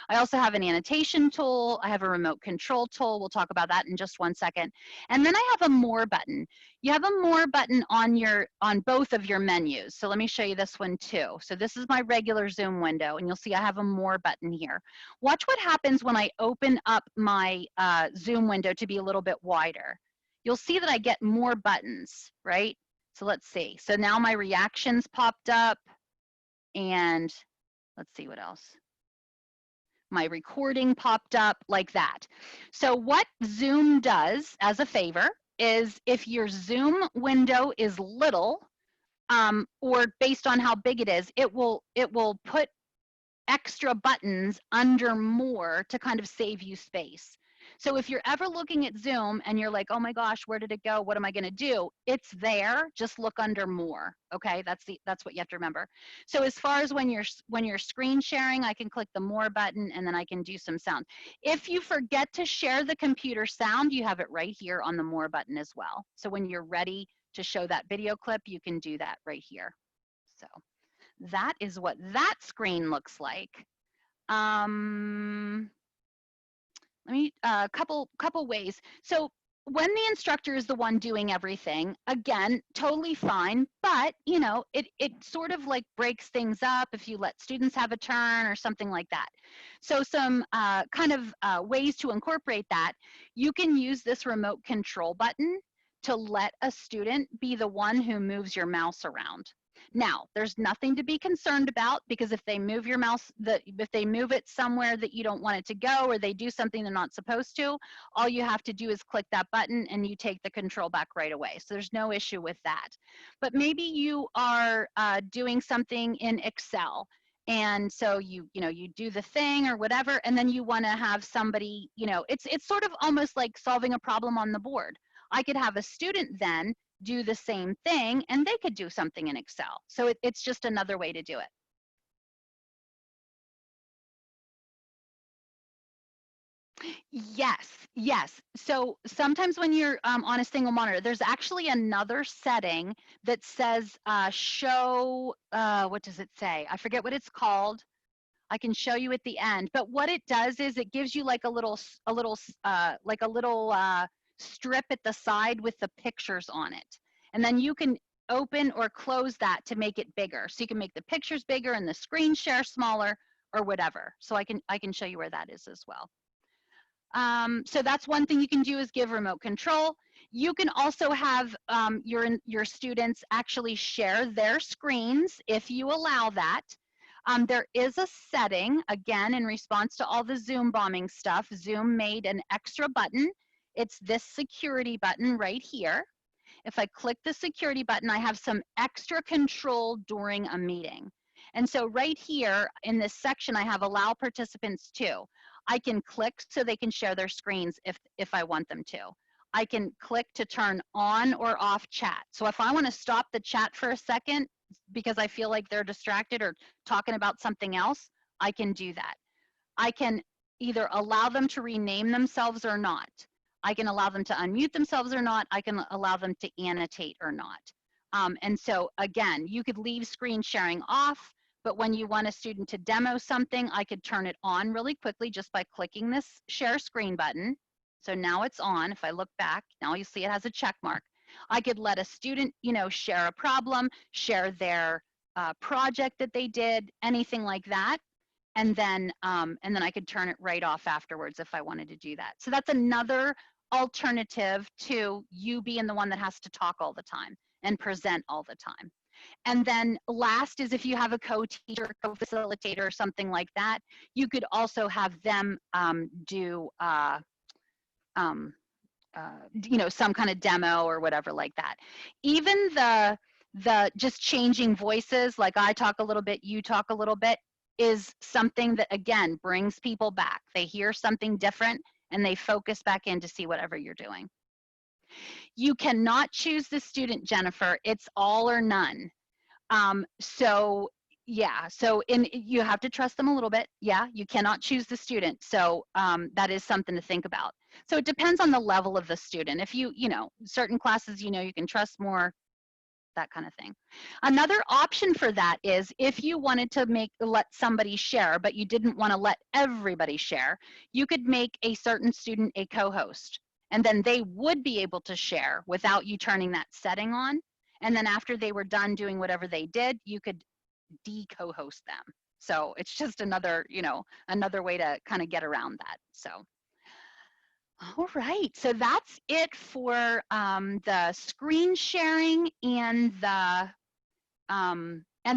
I also have an annotation tool. I have a remote control tool. We'll talk about that in just one second. And then I have a more button. You have a more button on both of your menus. So let me show you this one too. So this is my regular Zoom window, and you'll see I have a more button here. Watch what happens when I open up my Zoom window to be a little bit wider. You'll see that I get more buttons, right? So let's see. So now my reactions popped up, and let's see what else. My recording popped up like that. So what Zoom does as a favor is if your Zoom window is little, or based on how big it is, it will put extra buttons under more to kind of save you space. So if you're ever looking at Zoom and you're like, oh my gosh, where did it go? What am I going to do? It's there. Just look under more. Okay, that's what you have to remember. So as far as when you're screen sharing, I can click the more button, and then I can do some sound. If you forget to share the computer sound, you have it right here on the more button as well. So when you're ready to show that video clip, you can do that right here. So that is what that screen looks like. Let me couple ways. So when the instructor is the one doing everything, again, totally fine, but you know, it sort of like breaks things up if you let students have a turn or something like that. So some kind of ways to incorporate that, you can use this remote control button to let a student be the one who moves your mouse around. Now, there's nothing to be concerned about, because if they move your mouse, if they move it somewhere that you don't want it to go, or they do something they're not supposed to, all you have to do is click that button and you take the control back right away. So there's no issue with that. But maybe you are doing something in Excel, and so you do the thing or whatever, and then you want to have somebody, it's sort of almost like solving a problem on the board. I could have a student then do the same thing, and they could do something in Excel. So it's just another way to do it. Yes. So sometimes when you're on a single monitor, there's actually another setting that says show, what does it say? I forget what it's called. I can show you at the end. But what it does is it gives you like a little strip at the side with the pictures on it. And then you can open or close that to make it bigger. So you can make the pictures bigger and the screen share smaller or whatever. So I can show you where that is as well. So that's one thing you can do, is give remote control. You can also have your students actually share their screens if you allow that. There is a setting, again, in response to all the Zoom bombing stuff. Zoom made an extra button. It's this security button right here. If I click the security button, I have some extra control during a meeting. And so right here in this section, I have allow participants to. I can click so they can share their screens if I want them to. I can click to turn on or off chat. So if I want to stop the chat for a second because I feel like they're distracted or talking about something else, I can do that. I can either allow them to rename themselves or not. I can allow them to unmute themselves or not. I can allow them to annotate or not. And so again, you could leave screen sharing off, but when you want a student to demo something, I could turn it on really quickly just by clicking this share screen button. So now it's on. If I look back, now you see it has a check mark. I could let a student, you know, share a problem, share their project that they did, anything like that. And then I could turn it right off afterwards if I wanted to do that. So that's another alternative to you being the one that has to talk all the time and present all the time. And then last is if you have a co-teacher, co-facilitator, or something like that, you could also have them do you know, some kind of demo or whatever like that. Even the just changing voices, like I talk a little bit, you talk a little bit, is something that again brings people back. They hear something different and they focus back in to see whatever you're doing. You cannot choose the student, Jennifer. It's all or none. So yeah, so you have to trust them a little bit. Yeah, you cannot choose the student. So that is something to think about. So it depends on the level of the student. If you know, certain classes, you know, you can trust more, that kind of thing. Another option for that is if you wanted to let somebody share, but you didn't want to let everybody share, you could make a certain student a co-host. And then they would be able to share without you turning that setting on. And then after they were done doing whatever they did, you could de-co-host them. So it's just another, you know, another way to kind of get around that. So, all right. So that's it for the screen sharing and the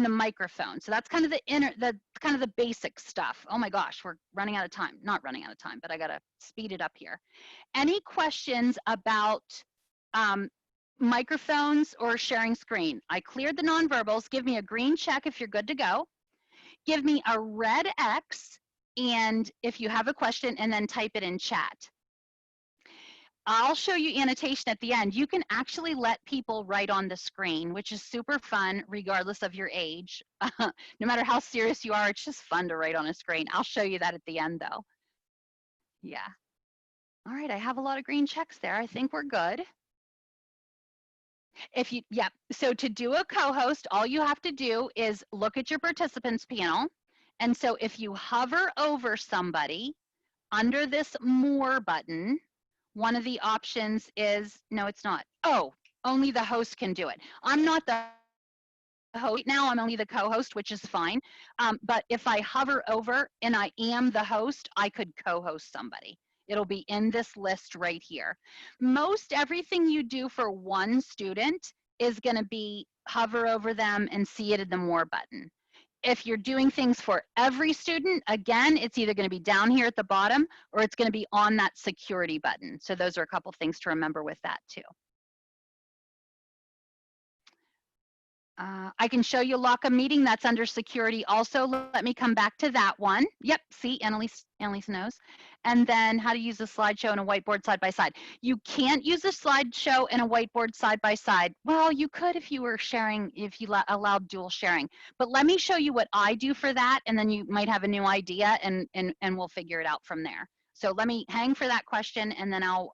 microphone. So that's kind of the basic stuff. Oh my gosh, we're running out of time. Not running out of time, but I gotta speed it up here. Any questions about microphones or sharing screen? I cleared the nonverbals. Give me a green check if you're good to go. Give me a red X, and if you have a question, and then type it in chat. I'll show you annotation at the end. You can actually let people write on the screen, which is super fun regardless of your age. No matter how serious you are, it's just fun to write on a screen. I'll show you that at the end though. Yeah. All right, I have a lot of green checks there. I think we're good. Yeah, so to do a co-host, all you have to do is look at your participants panel. And so if you hover over somebody under this More button, one of the options is, no, it's not. Oh, only the host can do it. I'm not the host right now, I'm only the co-host, which is fine. But if I hover over and I am the host, I could co-host somebody. It'll be in this list right here. Most everything you do for one student is gonna be hover over them and see it in the More button. If you're doing things for every student, again, it's either going to be down here at the bottom or it's going to be on that security button. So those are a couple things to remember with that too. I can show you lock a meeting. That's under security also. Let me come back to that one. Yep, see, Annalise knows. And then how to use a slideshow and a whiteboard side by side. You can't use a slideshow and a whiteboard side by side. Well, you could if you were sharing, if you allowed dual sharing. But let me show you what I do for that, and then you might have a new idea, and we'll figure it out from there. So let me hang for that question, and then I'll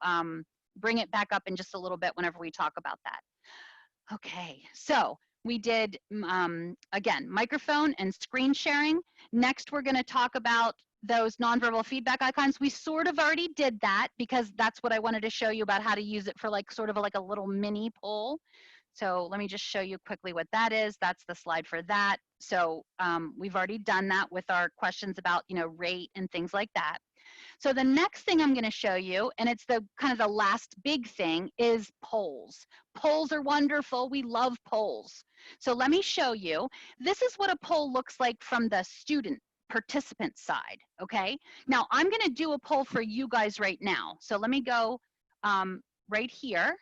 bring it back up in just a little bit whenever we talk about that. Okay, so we did, again, microphone and screen sharing. Next, we're gonna talk about those nonverbal feedback icons. We sort of already did that because that's what I wanted to show you about how to use it for like sort of like a little mini poll. So let me just show you quickly what that is. That's the slide for that. So we've already done that with our questions about, you know, rate and things like that. So the next thing I'm going to show you, and it's the kind of the last big thing, is polls. Polls are wonderful. We love polls. So let me show you. This is what a poll looks like from the student participant side, okay? Now I'm going to do a poll for you guys right now. So let me go right here,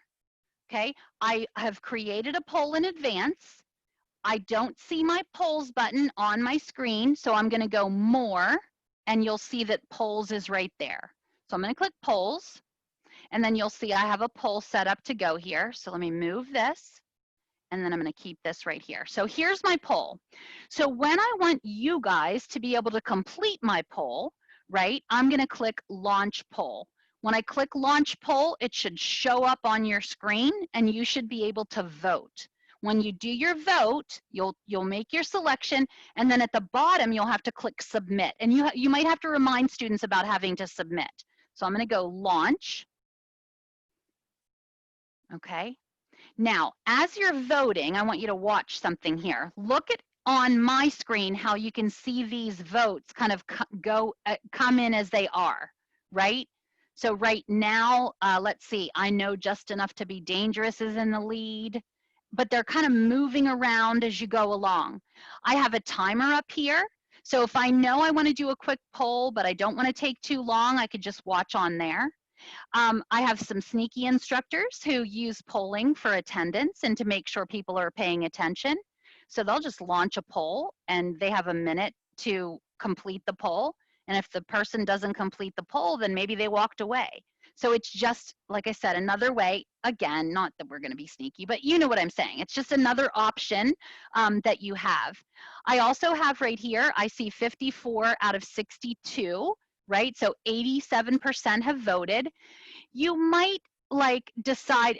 okay? I have created a poll in advance. I don't see my polls button on my screen, so I'm going to go more, and you'll see that polls is right there. So I'm going to click polls, and then you'll see I have a poll set up to go here. So let me move this, and then I'm going to keep this right here. So here's my poll. So when I want you guys to be able to complete my poll, right, I'm going to click launch poll. When I click launch poll, it should show up on your screen and you should be able to vote. When you do your vote, you'll make your selection, and then at the bottom you'll have to click submit. And you might have to remind students about having to submit. So I'm going to go launch. Okay. Now, as you're voting, I want you to watch something here. Look at on my screen how you can see these votes kind of come in as they are, right? So right now, let's see, I know just enough to be dangerous is in the lead, but they're kind of moving around as you go along. I have a timer up here. So if I know I want to do a quick poll, but I don't want to take too long, I could just watch on there. I have some sneaky instructors who use polling for attendance and to make sure people are paying attention. So they'll just launch a poll and they have a minute to complete the poll. And if the person doesn't complete the poll, then maybe they walked away. So it's just, like I said, another way, again, not that we're going to be sneaky, but you know what I'm saying. It's just another option that you have. I also have right here, I see 54 out of 62, right? So 87% have voted. You might like decide,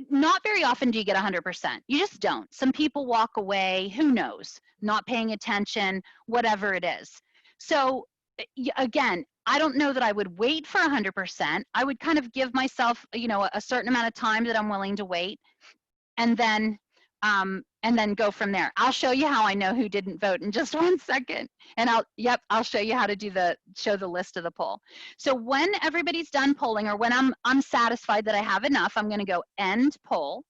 not very often do you get 100%. You just don't. Some people walk away, who knows, not paying attention, whatever it is. So again, I don't know that I would wait for 100%. I would kind of give myself, you know, a certain amount of time that I'm willing to wait, and then go from there. I'll show you how I know who didn't vote in just 1 second. And I'll show you how to show the list of the poll. So when everybody's done polling, or when I'm satisfied that I have enough, I'm going to go end poll.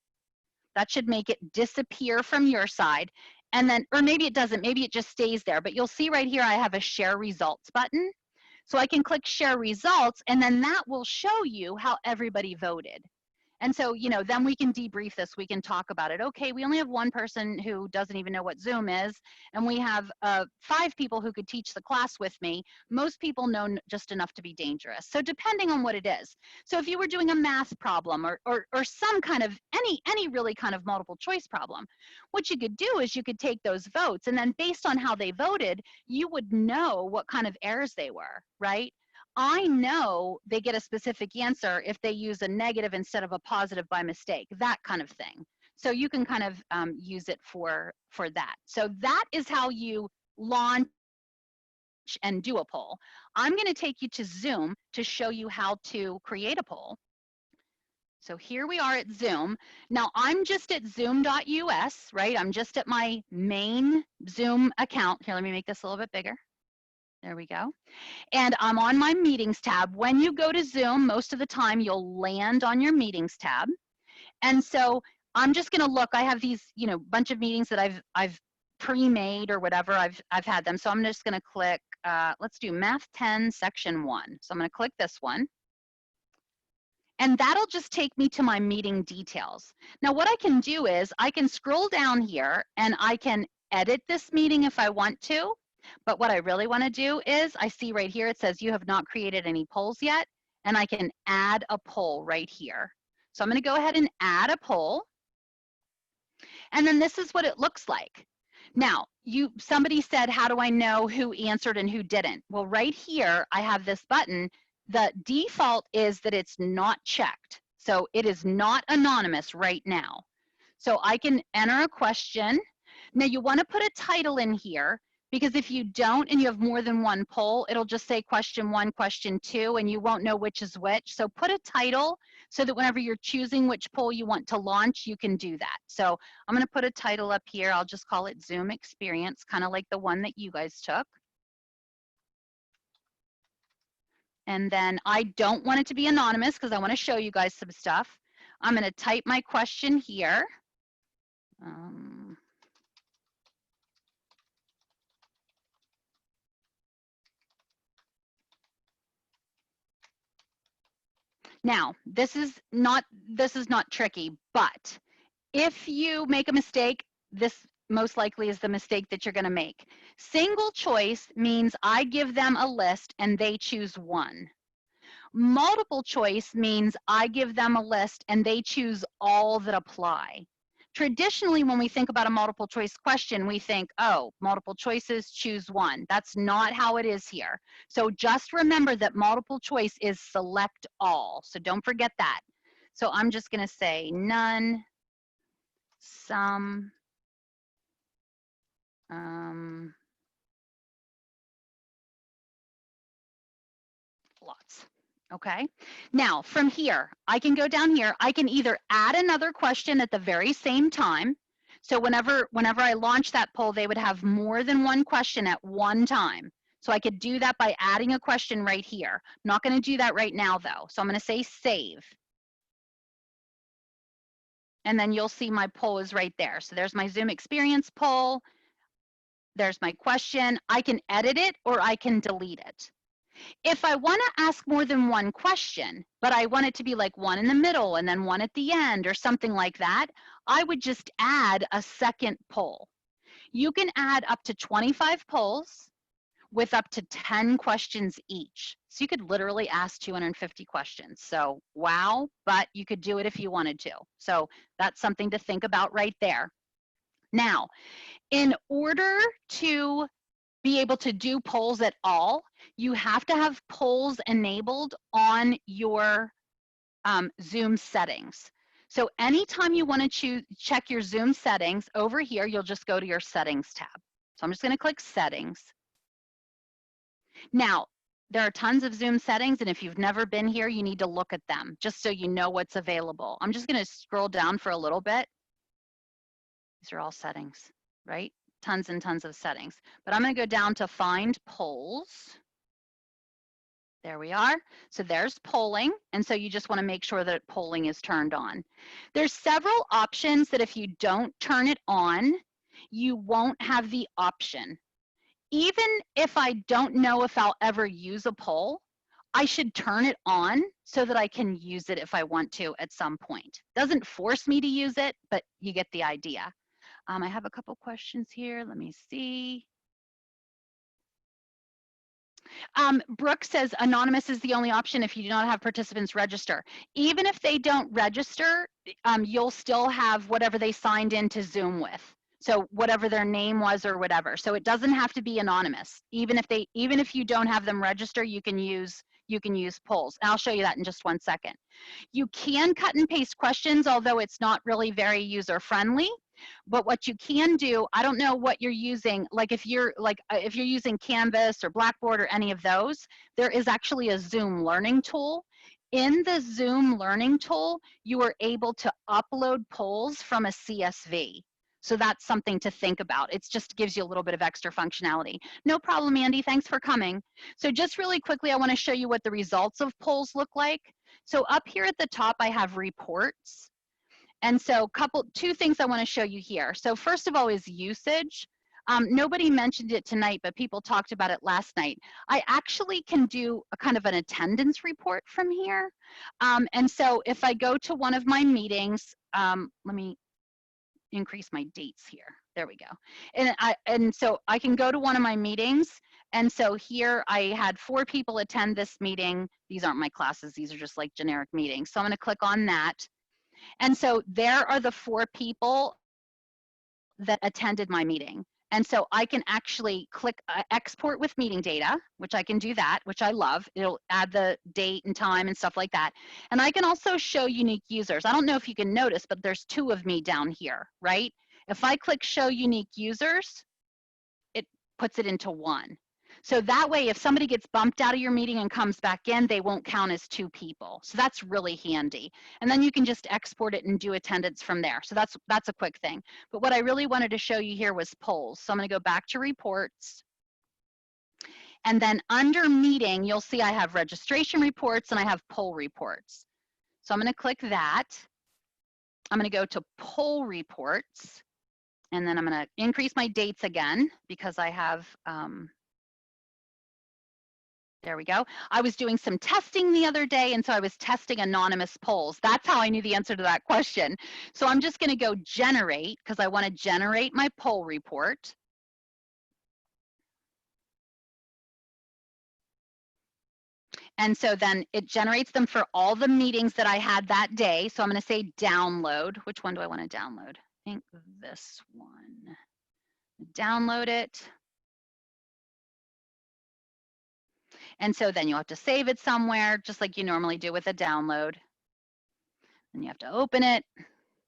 That should make it disappear from your side. And then, or maybe it doesn't, maybe it just stays there, but you'll see right here I have a share results button. So I can click share results, and then that will show you how everybody voted. And so, you know, then we can debrief this. We can talk about it. Okay, we only have one person who doesn't even know what Zoom is, and we have 5 people who could teach the class with me. Most people know just enough to be dangerous. So depending on what it is. So if you were doing a math problem or some kind of, any really kind of multiple choice problem, what you could do is you could take those votes, and then based on how they voted, you would know what kind of errors they were, right? I know they get a specific answer if they use a negative instead of a positive by mistake, that kind of thing. So you can kind of use it for that. So that is how you launch and do a poll. I'm going to take you to Zoom to show you how to create a poll. So here we are at Zoom. Now I'm just at zoom.us, right? I'm just at my main Zoom account. Here, let me make this a little bit bigger. There we go. And I'm on my meetings tab. When you go to Zoom, most of the time you'll land on your meetings tab. And so I'm just going to look. I have these, you know, bunch of meetings that I've pre-made or whatever. I've had them. So I'm just going to click. Let's do Math 10 Section 1. So I'm going to click this one. And that'll just take me to my meeting details. Now what I can do is I can scroll down here and I can edit this meeting if I want to. But what I really want to do is, I see right here, it says you have not created any polls yet, and I can add a poll right here. So I'm going to go ahead and add a poll. And then this is what it looks like. Now, somebody said, how do I know who answered and who didn't? Well, right here, I have this button. The default is that it's not checked. So it is not anonymous right now. So I can enter a question. Now you want to put a title in here, because if you don't and you have more than one poll, it'll just say question 1, question 2, and you won't know which is which. So put a title so that whenever you're choosing which poll you want to launch, you can do that. So I'm going to put a title up here. I'll just call it Zoom Experience, kind of like the one that you guys took. And then I don't want it to be anonymous because I want to show you guys some stuff. I'm going to type my question here. Now, this is not tricky, but if you make a mistake, this most likely is the mistake that you're going to make. Single choice means I give them a list and they choose one. Multiple choice means I give them a list and they choose all that apply. Traditionally, when we think about a multiple choice question, we think, oh, multiple choices, choose one. That's not how it is here. So just remember that multiple choice is select all. So don't forget that. So I'm just going to say none, some, lots. Okay. Now from here, I can go down here. I can either add another question at the very same time. So whenever I launch that poll, they would have more than one question at one time. So I could do that by adding a question right here. I'm not going to do that right now though. So I'm going to say save. And then you'll see my poll is right there. So there's my Zoom experience poll. There's my question. I can edit it or I can delete it. If I want to ask more than one question, but I want it to be like one in the middle and then one at the end or something like that, I would just add a second poll. You can add up to 25 polls with up to 10 questions each. So you could literally ask 250 questions. So wow, but you could do it if you wanted to. So that's something to think about right there. Now, in order to be able to do polls at all, you have to have polls enabled on your Zoom settings. So anytime you want to check your Zoom settings, over here, you'll just go to your settings tab. So I'm just going to click settings. Now, there are tons of Zoom settings, and if you've never been here, you need to look at them just so you know what's available. I'm just going to scroll down for a little bit. These are all settings, right? Tons and tons of settings. But I'm going to go down to find polls. There we are. So there's polling. And so you just want to make sure that polling is turned on. There's several options that if you don't turn it on, you won't have the option. Even if I don't know if I'll ever use a poll, I should turn it on so that I can use it if I want to at some point. Doesn't force me to use it, but you get the idea. I have a couple questions here. Let me see. Brooke says anonymous is the only option if you do not have participants register. Even if they don't register, you'll still have whatever they signed into Zoom with. So whatever their name was or whatever. So it doesn't have to be anonymous. Even if you don't have them register, you can use polls. And I'll show you that in just 1 second. You can cut and paste questions, although it's not really very user friendly. But what you can do, I don't know what you're using, like if you're using Canvas or Blackboard or any of those, there is actually a Zoom learning tool. In the Zoom learning tool, you are able to upload polls from a CSV. So that's something to think about. It just gives you a little bit of extra functionality. No problem, Andy, thanks for coming. So just really quickly, I want to show you what the results of polls look like. So up here at the top, I have reports. And so two things I want to show you here. So first of all is usage. Nobody mentioned it tonight, but people talked about it last night. I actually can do a kind of an attendance report from here. And so if I go to one of my meetings, let me increase my dates here. There we go. And so I can go to one of my meetings. And so here I had 4 people attend this meeting. These aren't my classes. These are just like generic meetings. So I'm going to click on that. And so there are the 4 people that attended my meeting. And so I can actually click export with meeting data, which I can do that, which I love. It'll add the date and time and stuff like that. And I can also show unique users. I don't know if you can notice, but there's 2 of me down here, right? If I click show unique users, it puts it into 1. So that way, if somebody gets bumped out of your meeting and comes back in, they won't count as 2 people. So that's really handy. And then you can just export it and do attendance from there. So that's a quick thing. But what I really wanted to show you here was polls. So I'm going to go back to reports. And then under meeting, you'll see I have registration reports and I have poll reports. So I'm going to click that. I'm going to go to poll reports. And then I'm going to increase my dates again because I have there we go. I was doing some testing the other day, and so I was testing anonymous polls. That's how I knew the answer to that question. So I'm just going to go generate because I want to generate my poll report. And so then it generates them for all the meetings that I had that day. So I'm going to say download. Which one do I want to download? think this one. Download it. And so then you'll have to save it somewhere, just like you normally do with a download. And you have to open it.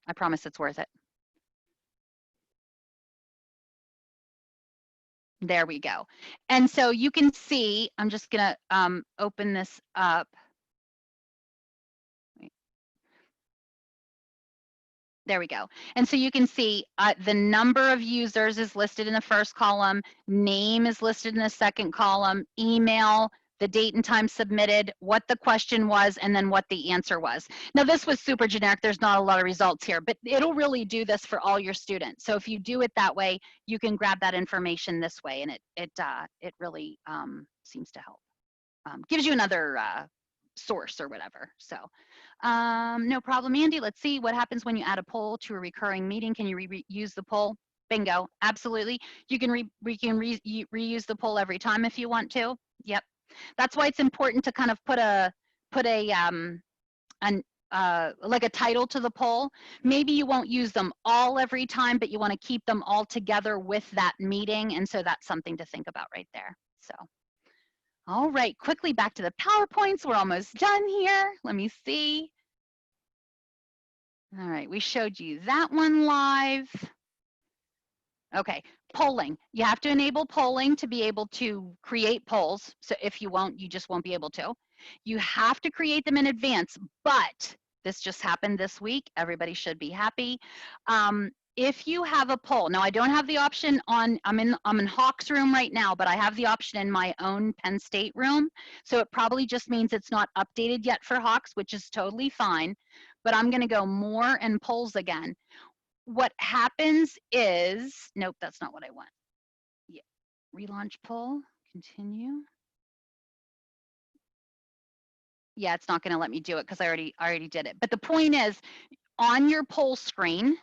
I promise it's worth it. There we go. And so you can see, I'm just gonna open this up. There we go. And so you can see the number of users is listed in the first column, name is listed in the second column, email, the date and time submitted, what the question was, and then what the answer was. Now this was super generic, there's not a lot of results here, but it'll really do this for all your students. So if you do it that way, you can grab that information this way, and it really seems to help. Gives you another source or whatever. So no problem, Andy. Let's see what happens when you add a poll to a recurring meeting. Can you reuse the poll? Bingo, absolutely. You can reuse the poll every time if you want to. Yep. That's why it's important to kind of put a like a title to the poll. Maybe you won't use them all every time, but you want to keep them all together with that meeting. And so that's something to think about right there. So. All right, quickly back to the PowerPoints. We're almost done here. Let me see. All right, we showed you that one live. Okay, polling. You have to enable polling to be able to create polls. So if you won't, you just won't be able to. You have to create them in advance, but this just happened this week. Everybody should be happy. If you have a poll, now I don't have the option on, I'm in Hawk's room right now, but I have the option in my own Penn State room. So it probably just means it's not updated yet for Hawk's, which is totally fine. But I'm gonna go more and polls again. What happens is, nope, that's not what I want. Yeah, relaunch poll, continue. Yeah, it's not gonna let me do it because I already did it. But the point is, on your poll screen,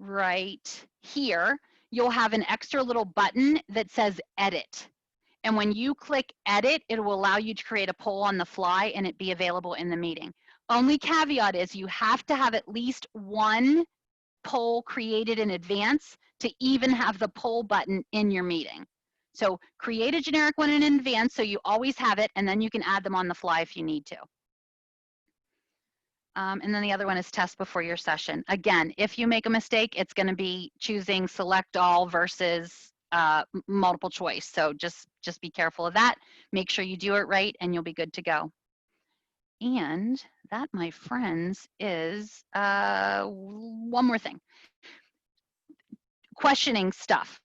right here, you'll have an extra little button that says edit. And when you click edit, it will allow you to create a poll on the fly and it be available in the meeting. Only caveat is you have to have at least one poll created in advance to even have the poll button in your meeting. So create a generic one in advance so you always have it, and then you can add them on the fly if you need to. And then the other one is test before your session. Again, if you make a mistake, it's going to be choosing select all versus multiple choice. So just be careful of that. Make sure you do it right and you'll be good to go. And that, my friends, is one more thing. Questioning stuff,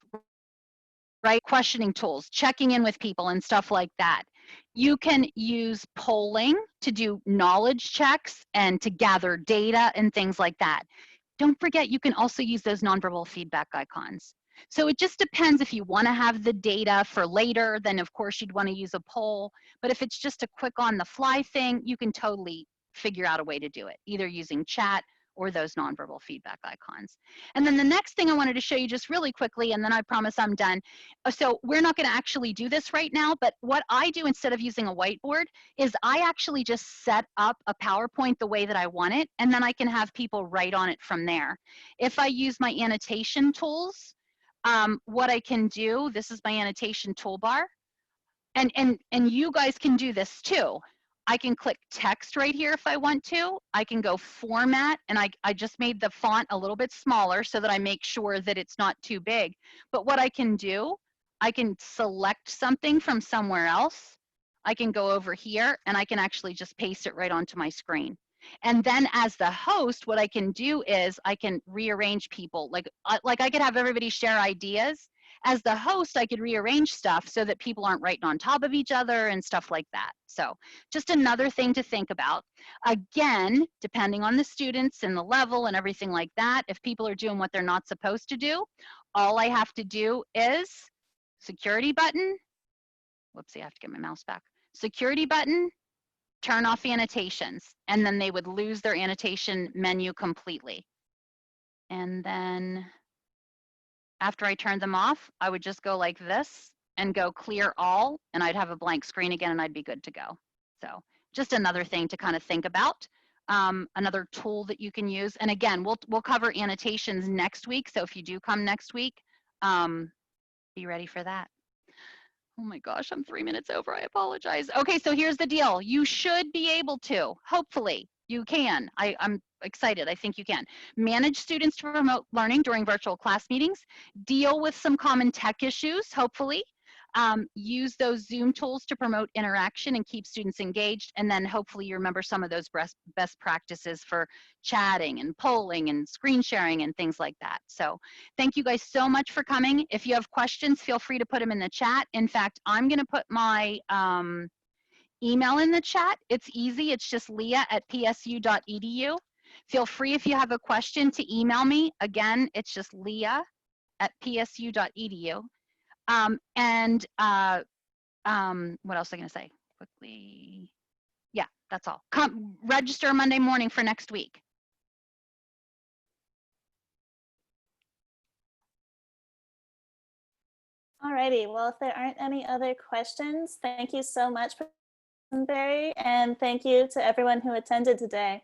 right? Questioning tools, checking in with people and stuff like that. You can use polling to do knowledge checks and to gather data and things like that. Don't forget, you can also use those nonverbal feedback icons. So it just depends. If you want to have the data for later, then of course you'd want to use a poll. But if it's just a quick on the fly thing, you can totally figure out a way to do it, either using chat or those nonverbal feedback icons. And then the next thing I wanted to show you just really quickly, and then I promise I'm done. So we're not going to actually do this right now, but what I do instead of using a whiteboard is I actually just set up a PowerPoint the way that I want it, and then I can have people write on it from there. If I use my annotation tools, what I can do, this is my annotation toolbar, and you guys can do this too. I can click text right here if I want to. I can go format, and I just made the font a little bit smaller so that I make sure that it's not too big. But what I can do, I can select something from somewhere else. I can go over here and I can actually just paste it right onto my screen. And then as the host, what I can do is I can rearrange people. Like I could have everybody share ideas. As the host, I could rearrange stuff so that people aren't writing on top of each other and stuff like that. So just another thing to think about. Again, depending on the students and the level and everything like that, if people are doing what they're not supposed to do, all I have to do is security button. Whoopsie, I have to get my mouse back. Security button, turn off annotations, and then they would lose their annotation menu completely. And then after I turned them off, I would just go like this and go clear all, and I'd have a blank screen again and I'd be good to go. So just another thing to kind of think about. another tool that you can use. And again, we'll cover annotations next week. So if you do come next week, be ready for that. Oh my gosh, I'm 3 minutes over. I apologize. Okay, so here's the deal. You should be able to, hopefully, you can. I'm excited. I think you can. Manage students to promote learning during virtual class meetings. Deal with some common tech issues, hopefully. Use those Zoom tools to promote interaction and keep students engaged. And then hopefully you remember some of those best practices for chatting and polling and screen sharing and things like that. So thank you guys so much for coming. If you have questions, feel free to put them in the chat. In fact, I'm going to put my email in the chat. It's easy. It's just leah@psu.edu. Feel free if you have a question to email me. Again, it's just leah@psu.edu. What else am I going to say quickly? Yeah, that's all. Come register Monday morning for next week. Alrighty, well, if there aren't any other questions, thank you so much, Rosenberry, and thank you to everyone who attended today.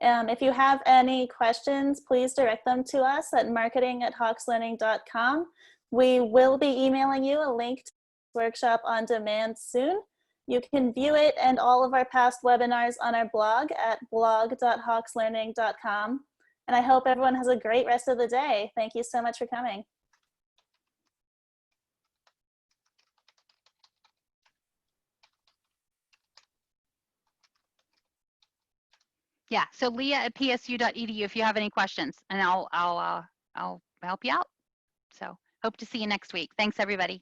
If you have any questions, please direct them to us at marketing@hawkslearning.com. We will be emailing you a link to this workshop on demand soon. You can view it and all of our past webinars on our blog at blog.hawkslearning.com. And I hope everyone has a great rest of the day. Thank you so much for coming. Yeah, so leah@psu.edu if you have any questions, and I'll help you out. So hope to see you next week. Thanks, everybody.